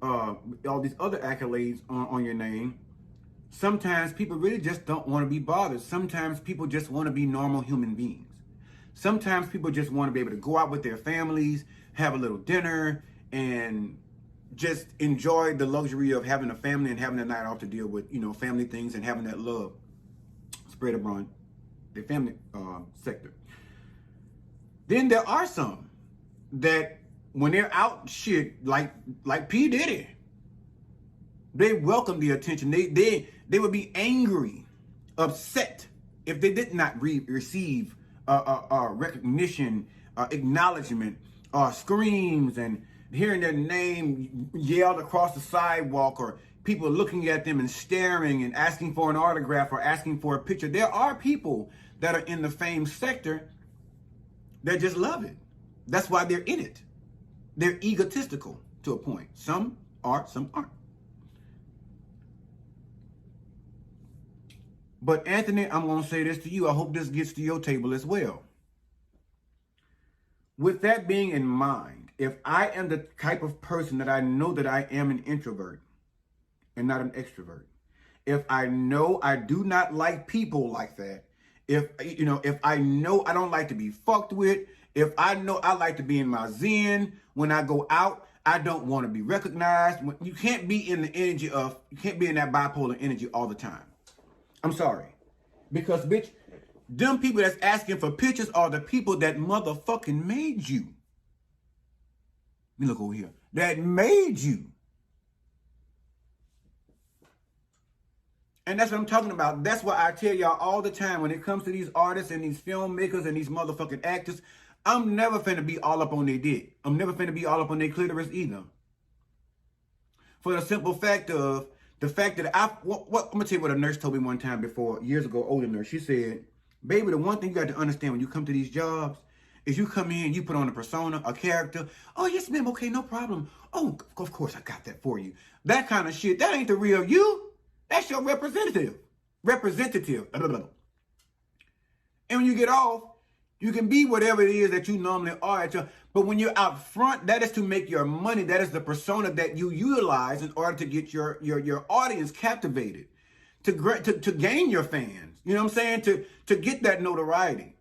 all these other accolades on your name, sometimes people really just don't want to be bothered. Sometimes people just want to be normal human beings. Sometimes people just want to be able to go out with their families, have a little dinner, and just enjoy the luxury of having a family and having a night off to deal with, family things and having that love spread around the family sector. Then there are some that when they're out shit, like P. Diddy, they welcome the attention. They would be angry, upset if they did not receive recognition, acknowledgement, screams, and hearing their name yelled across the sidewalk, or people looking at them and staring and asking for an autograph or asking for a picture. There are people that are in the fame sector that just love it. That's why they're in it. They're egotistical to a point. Some are, some aren't. But Anthony, I'm going to say this to you. I hope this gets to your table as well. With that being in mind, if I am the type of person that I know that I am an introvert and not an extrovert, if I know I do not like people like that, if I know I don't like to be fucked with, if I know I like to be in my zen when I go out, I don't want to be recognized. You can't be in the energy of, you can't be in that bipolar energy all the time. I'm sorry. Because, bitch, them people that's asking for pictures are the people that motherfucking made you. Let me look over here. That made you. And that's what I'm talking about. That's why I tell y'all all the time when it comes to these artists and these filmmakers and these motherfucking actors, I'm never finna be all up on their dick. I'm never finna be all up on their clitoris either. For the simple fact of, the fact that I'm gonna tell you what a nurse told me one time before, years ago, older nurse. She said, baby, the one thing you got to understand when you come to these jobs is you come in, you put on a persona, a character. Oh, yes, ma'am. Okay, no problem. Oh, of course, I got that for you. That kind of shit, that ain't the real you. That's your representative. And when you get off, you can be whatever it is that you normally are at your, but when you're out front, that is to make your money. That is the persona that you utilize in order to get your audience captivated, to gain your fans. You know what I'm saying? To get that notoriety.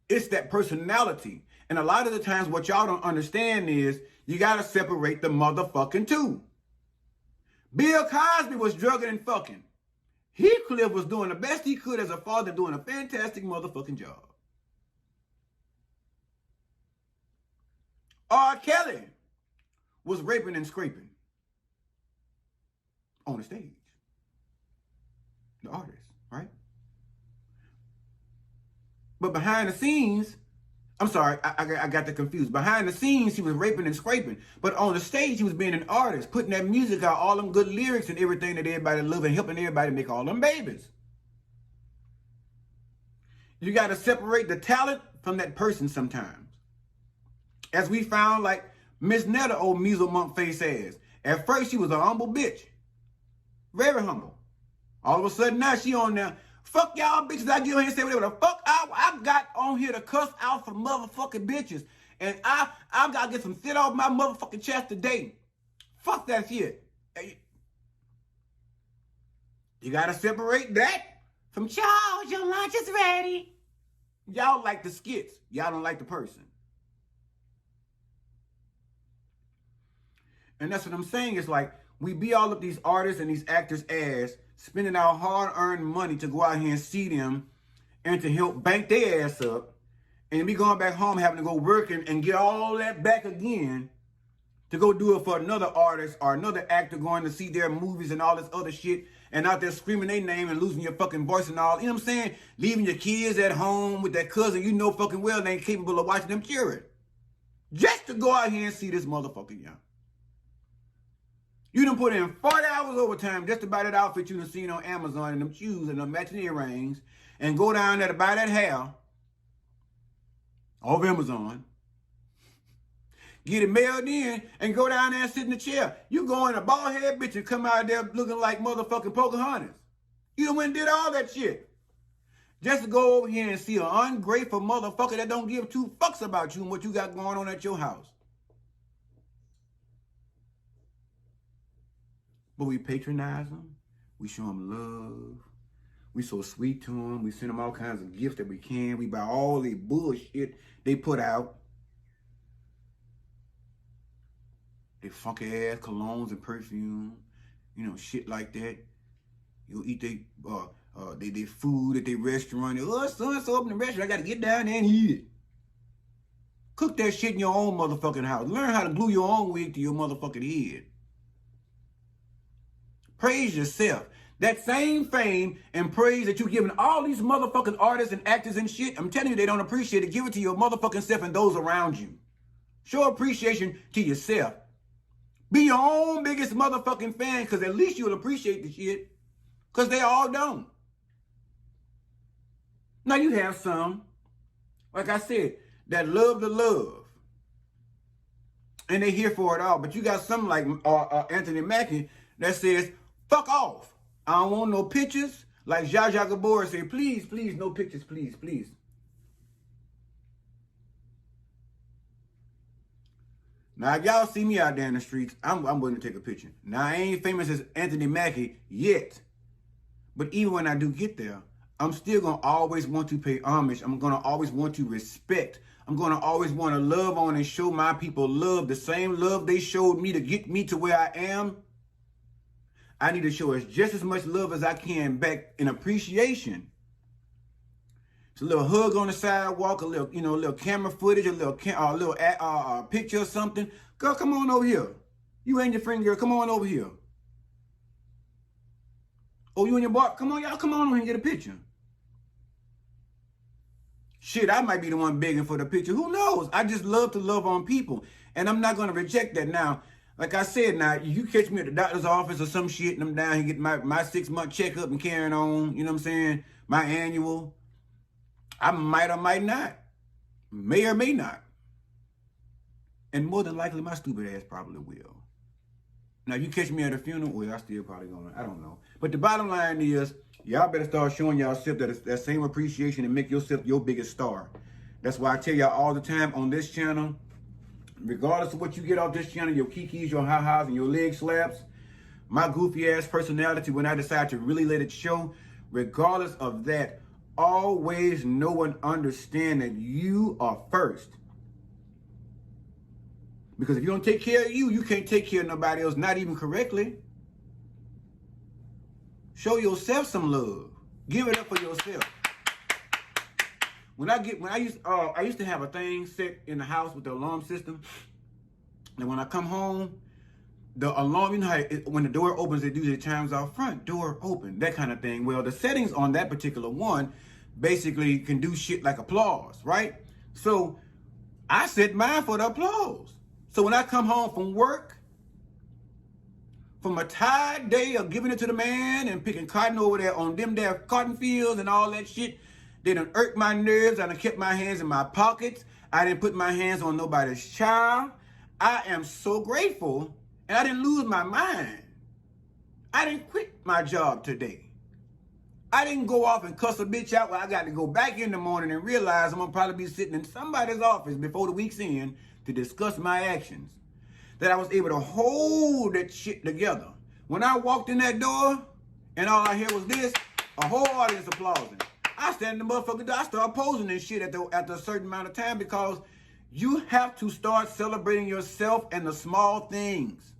It's that personality. And a lot of the times what y'all don't understand is you got to separate the motherfucking two. Bill Cosby was drugging and fucking. Heathcliff was doing the best he could as a father, doing a fantastic motherfucking job. R. Kelly was raping and scraping on the stage. The artist, right? But behind the scenes, I'm sorry, I got that confused. Behind the scenes, he was raping and scraping. But on the stage, he was being an artist, putting that music out, all them good lyrics and everything that everybody love, and helping everybody make all them babies. You got to separate the talent from that person sometimes. As we found, like Miss Netta, old measle mump face ass. At first, she was a humble bitch. Very humble. All of a sudden, now she on there. Fuck y'all bitches. I get on here and say whatever the fuck I got on here to cuss out for motherfucking bitches. And I got to get some shit off my motherfucking chest today. Fuck that shit. You got to separate that from Charles, your lunch is ready. Y'all like the skits. Y'all don't like the person. And that's what I'm saying. It's like we be all of these artists and these actors' ass, spending our hard-earned money to go out here and see them and to help bank their ass up, and be going back home having to go work and get all that back again to go do it for another artist or another actor going to see their movies and all this other shit, and out there screaming their name and losing your fucking voice and all. You know what I'm saying? Leaving your kids at home with that cousin you know fucking well they ain't capable of watching them children. Just to go out here and see this motherfucking young. You done put in 40 hours overtime just to buy that outfit you done seen on Amazon and them shoes and them matching earrings, and go down there to buy that hair off Amazon, get it mailed in, and go down there and sit in the chair. You go in a bald head bitch and come out there looking like motherfucking Pocahontas. You done went and did all that shit just to go over here and see an ungrateful motherfucker that don't give two fucks about you and what you got going on at your house. But we patronize them. We show them love. We so sweet to them. We send them all kinds of gifts that we can. We buy all the bullshit they put out. They funky ass colognes and perfume. You know, shit like that. You'll eat they food at their restaurant. Oh, so open the restaurant. I got to get down there and eat it. Cook that shit in your own motherfucking house. Learn how to glue your own wig to your motherfucking head. Praise yourself. That same fame and praise that you're giving all these motherfucking artists and actors and shit, I'm telling you, they don't appreciate it. Give it to your motherfucking self and those around you. Show appreciation to yourself. Be your own biggest motherfucking fan, because at least you'll appreciate the shit, because they all don't. Now you have some, like I said, that love the love. And they here for it all. But you got some like Anthony Mackie that says, fuck off. I don't want no pictures. Like Zsa Zsa Gabor say, please, please, no pictures, please, please. Now, if y'all see me out there in the streets, I'm willing to take a picture. Now, I ain't famous as Anthony Mackie yet. But even when I do get there, I'm still going to always want to pay homage. I'm going to always want to respect. I'm going to always want to love on and show my people love. The same love they showed me to get me to where I am. I need to show us just as much love as I can back in appreciation. It's a little hug on the sidewalk, a little, a little camera footage, a little picture or something. Girl, come on over here. You and your friend, girl, come on over here. Oh, you and your boy, come on, y'all, come on over here and get a picture. Shit, I might be the one begging for the picture. Who knows? I just love to love on people. And I'm not going to reject that now. Like I said, now, you catch me at the doctor's office or some shit, and I'm down here getting my 6-month checkup and carrying on, you know what I'm saying? My annual. I might or might not. May or may not. And more than likely, my stupid ass probably will. Now, you catch me at a funeral, well, I still probably going, I don't know. But the bottom line is, y'all better start showing yourself that same appreciation and make yourself your biggest star. That's why I tell y'all all the time on this channel, regardless of what you get off this channel, your kikis, your ha-has, and your leg slaps, my goofy-ass personality, when I decide to really let it show, regardless of that, always know and understand that you are first. Because if you don't take care of you, you can't take care of nobody else, not even correctly. Show yourself some love. Give it up for yourself. I used to have a thing set in the house with the alarm system. And when I come home, the alarm, you know how when the door opens, it usually chimes out front door open, that kind of thing. Well, the settings on that particular one basically can do shit like applause, right? So I set mine for the applause. So when I come home from work, from a tired day of giving it to the man and picking cotton over there on them there cotton fields and all that shit, they done irked my nerves. I done kept my hands in my pockets. I didn't put my hands on nobody's child. I am so grateful, and I didn't lose my mind. I didn't quit my job today. I didn't go off and cuss a bitch out where I got to go back in the morning and realize I'm going to probably be sitting in somebody's office before the week's end to discuss my actions. That I was able to hold that shit together. When I walked in that door and all I hear was this, a whole audience applauding. I stand in the motherfucker door, I start posing this shit after a certain amount of time, because you have to start celebrating yourself and the small things.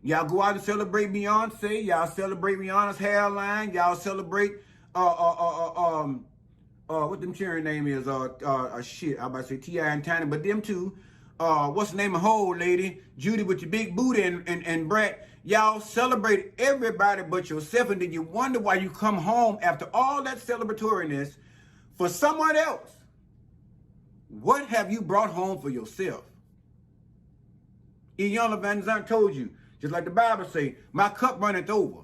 Y'all go out and celebrate Beyonce. Y'all celebrate Rihanna's hairline. Y'all celebrate what them cheering name is? Shit, I about to say T.I. and Tiny, but them two. What's the name of whole lady? Judy with your big booty and Brett. Y'all celebrate everybody but yourself, and then you wonder why you come home after all that celebratoriness for someone else. What have you brought home for yourself? Ian Van Zandt told you, just like the Bible say, my cup runneth over.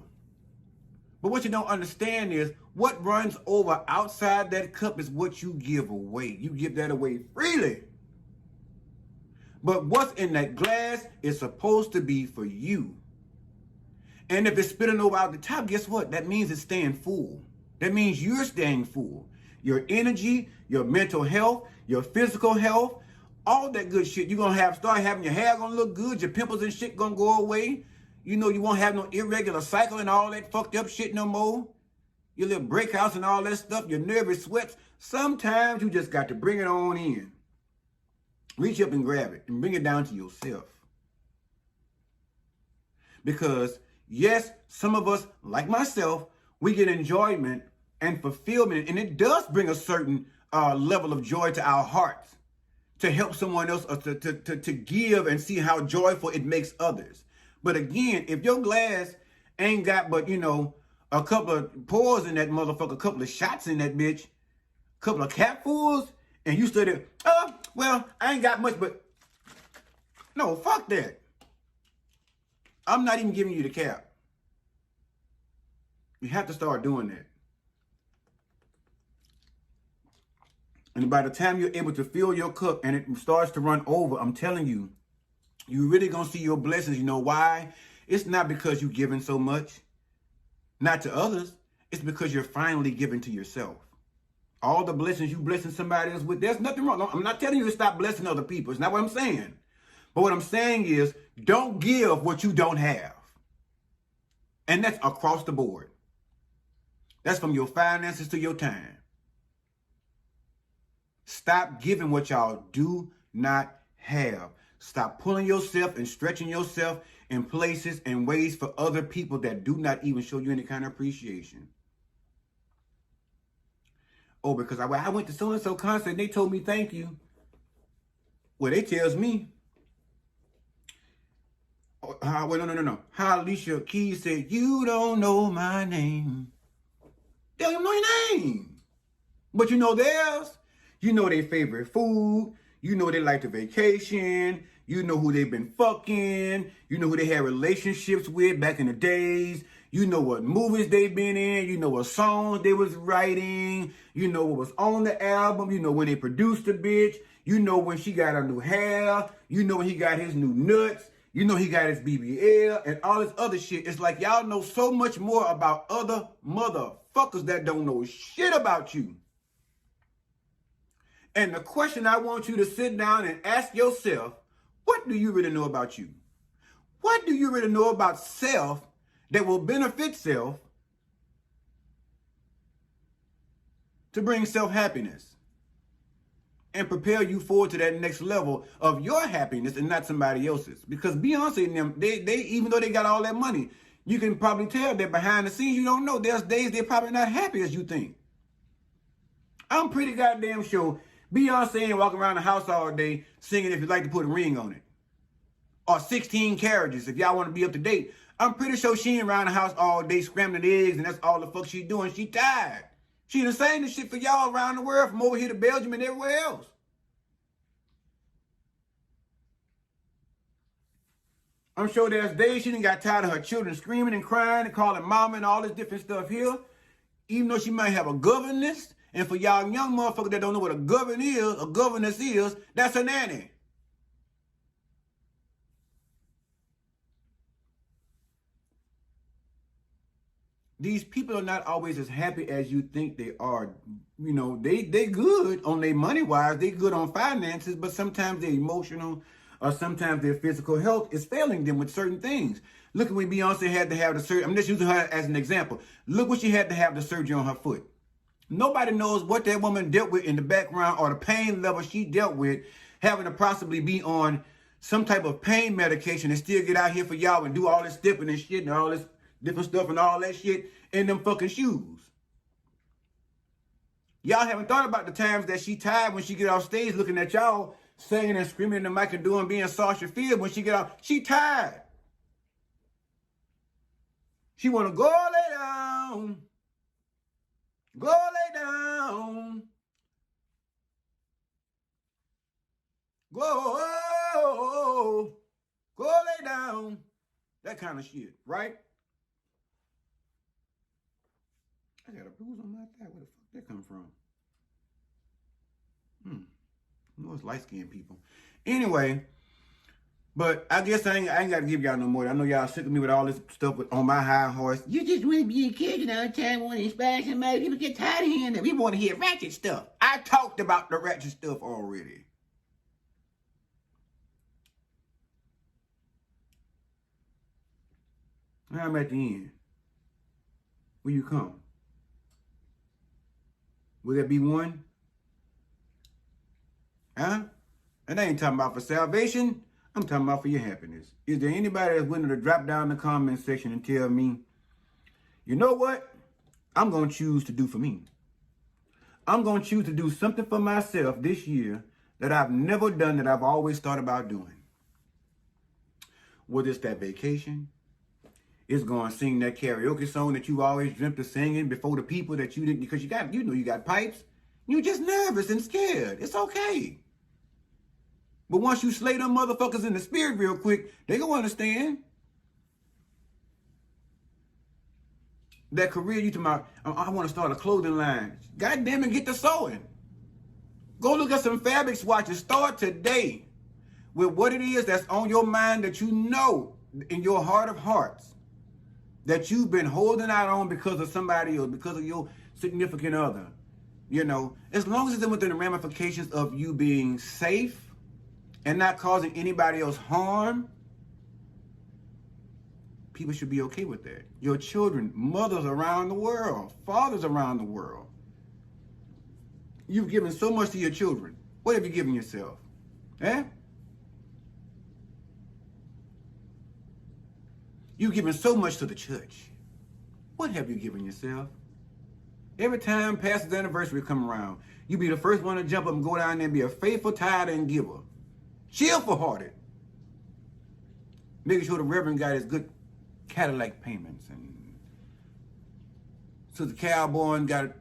But what you don't understand is what runs over outside that cup is what you give away. You give that away freely. But what's in that glass is supposed to be for you. And if it's spilling over out the top, guess what? That means it's staying full. That means you're staying full. Your energy, your mental health, your physical health, all that good shit. You're going to start having your hair going to look good. Your pimples and shit going to go away. You know, you won't have no irregular cycle and all that fucked up shit no more. Your little breakouts and all that stuff, your nervous sweats. Sometimes you just got to bring it on in. Reach up and grab it and bring it down to yourself. Because, yes, some of us, like myself, we get enjoyment and fulfillment, and it does bring a certain level of joy to our hearts to help someone else, to give and see how joyful it makes others. But again, if your glass ain't got but, a couple of pours in that motherfucker, a couple of shots in that bitch, a couple of capfuls, and you stood there, well, I ain't got much, but no, fuck that. I'm not even giving you the cap. You have to start doing that. And by the time you're able to fill your cup and it starts to run over, I'm telling you, you're really going to see your blessings. You know why? It's not because you're giving so much, not to others. It's because you're finally giving to yourself. All the blessings you blessing somebody else with, there's nothing wrong. I'm not telling you to stop blessing other people. It's not what I'm saying. But what I'm saying is, don't give what you don't have. And that's across the board. That's from your finances to your time. Stop giving what y'all do not have. Stop pulling yourself and stretching yourself in places and ways for other people that do not even show you any kind of appreciation. Oh, because I went to so-and-so concert and they told me thank you. Well, they tells me. No. How Alicia Keys said, you don't know my name. They don't even know your name. But you know theirs. You know their favorite food. You know they like to vacation. You know who they've been fucking. You know who they had relationships with back in the days. You know what movies they've been in. You know what songs they was writing. You know what was on the album. You know when they produced the bitch. You know when she got her new hair. You know when he got his new nuts. You know he got his BBL and all this other shit. It's like y'all know so much more about other motherfuckers that don't know shit about you. And the question I want you to sit down and ask yourself, what do you really know about you? What do you really know about self that will benefit self to bring self-happiness and prepare you forward to that next level of your happiness and not somebody else's? Because Beyonce and them, they even though they got all that money, You can probably tell that behind the scenes, you don't know. There's days they're probably not happy as you think. I'm pretty goddamn sure Beyonce ain't walking around the house all day singing If You'd Like to Put a Ring on It. Or 16 Carriages, if y'all want to be up to date. I'm pretty sure she ain't around the house all day scrambling eggs and that's all the fuck she doing. She tired. She done sang this shit for y'all around the world from over here to Belgium and everywhere else. I'm sure there's days she done got tired of her children screaming and crying and calling mama and all this different stuff here. Even though she might have a governess. And for y'all young motherfuckers that don't know what a governess is, that's a nanny. These people are not always as happy as you think they are. You know, they good on their money-wise. They good on finances, but sometimes they're emotional or sometimes their physical health is failing them with certain things. Look at when Beyonce had to have the surgery. I'm just using her as an example. Look what she had to have the surgery on her foot. Nobody knows what that woman dealt with in the background or the pain level she dealt with, having to possibly be on some type of pain medication and still get out here for y'all and do all this stepping and shit and all this different stuff and all that shit in them fucking shoes. Y'all haven't thought about the times that she tired when she get off stage looking at y'all singing and screaming in the mic and doing being Sasha Fierce when she get off. She tired. She want to go lay down. Go lay down. Go lay down. That kind of shit, right? I got a bruise on my thigh. Where the fuck that come from? You know it's light-skinned people. Anyway, but I guess I ain't got to give y'all no more. I know y'all sick of me with all this stuff on my high horse. You just want to be encouraging all the time, want to inspire somebody. People get tired of hearing that. People want to hear ratchet stuff. I talked about the ratchet stuff already. Now I'm at the end. Will you come? Will there be one? Huh? And I ain't talking about for salvation. I'm talking about for your happiness. Is there anybody that's willing to drop down in the comment section and tell me, you know what? I'm going to choose to do for me. I'm going to choose to do something for myself this year that I've never done, that I've always thought about doing. Whether it's that vacation, it's going to sing that karaoke song that you always dreamt of singing before the people that you didn't, because you got pipes. You're just nervous and scared. It's okay. But once you slay them motherfuckers in the spirit real quick, they gonna understand. That career you talking about, I want to start a clothing line. God damn it, get the sewing. Go look at some fabric swatches. Start today with what it is that's on your mind that you know in your heart of hearts that you've been holding out on because of somebody else, because of your significant other. You know, as long as it's within the ramifications of you being safe and not causing anybody else harm, people should be okay with that. Your children, mothers around the world, fathers around the world. You've given so much to your children. What have you given yourself? Eh? You've given so much to the church. What have you given yourself? Every time Pastor's anniversary come around, you be the first one to jump up and go down there and be a faithful tither and giver. Cheerful-hearted. Making sure the Reverend got his good Cadillac payments. And Sister Cowboy got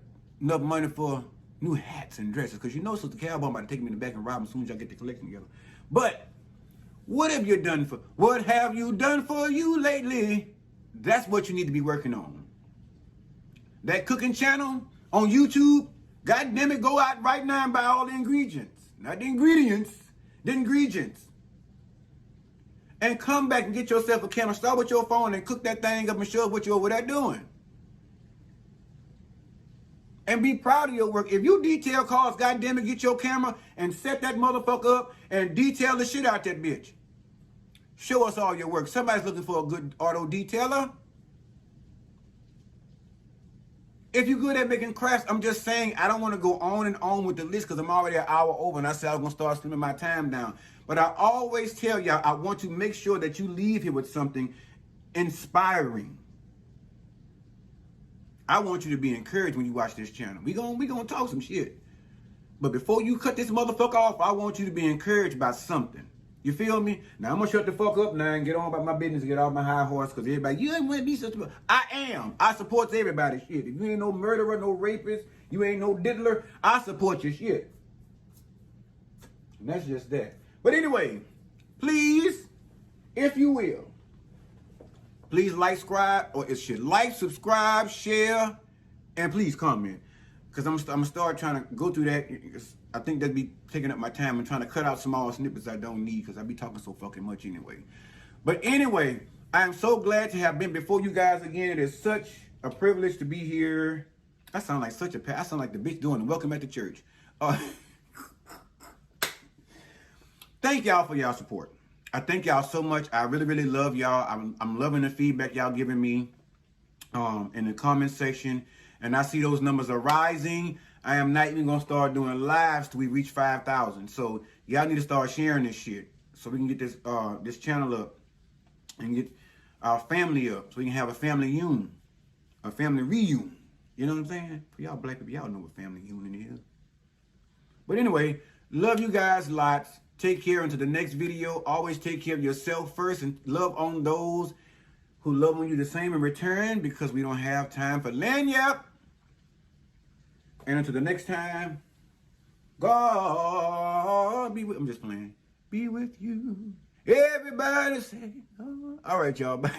enough money for new hats and dresses. Because you know Sister Cowboy about to take me in the back and rob him as soon as y'all get the collection together. But what have you done for you lately? That's what you need to be working on. That cooking channel on YouTube, God damn it, go out right now and buy all the ingredients. Not the ingredients, the ingredients. And come back and get yourself a camera. Start with your phone and cook that thing up and show us what you're over there doing. And be proud of your work. If you detail cars, God damn it, get your camera and set that motherfucker up and detail the shit out that bitch. Show us all your work. Somebody's looking for a good auto detailer. If you're good at making crafts, I'm just saying, I don't want to go on and on with the list because I'm already an hour over and I said I was going to start slimming my time down. But I always tell y'all, I want to make sure that you leave here with something inspiring. I want you to be encouraged when you watch this channel. We gonna talk some shit. But before you cut this motherfucker off, I want you to be encouraged by something. You feel me? Now I'm gonna shut the fuck up now and get on about my business, get off my high horse, because everybody, you ain't want to be such a... I am. I support everybody's shit. If you ain't no murderer, no rapist, you ain't no diddler, I support your shit. And that's just that. But anyway, please, if you will, please like, subscribe, or it should like, subscribe, share, and please comment. Because I'm gonna start trying to go through that. I think that'd be taking up my time and trying to cut out small snippets I don't need, because I be talking so fucking much anyway. But anyway, I am so glad to have been before you guys again. It is such a privilege to be here. I sound like I sound like the bitch doing the welcome at the church. Thank y'all for y'all support. I thank y'all so much. I really, really love y'all. I'm loving the feedback y'all giving me in the comment section. And I see those numbers are rising. I am not even going to start doing lives till we reach 5,000. So y'all need to start sharing this shit so we can get this channel up and get our family up, so we can have a family reunion. You know what I'm saying? For y'all black people, y'all know what family union is. But anyway, love you guys lots. Take care until the next video. Always take care of yourself first and love on those who love on you the same in return, because we don't have time for lanyap. And until the next time, God be with... I'm just playing. Be with you. Everybody say, oh. All right, y'all. Bye.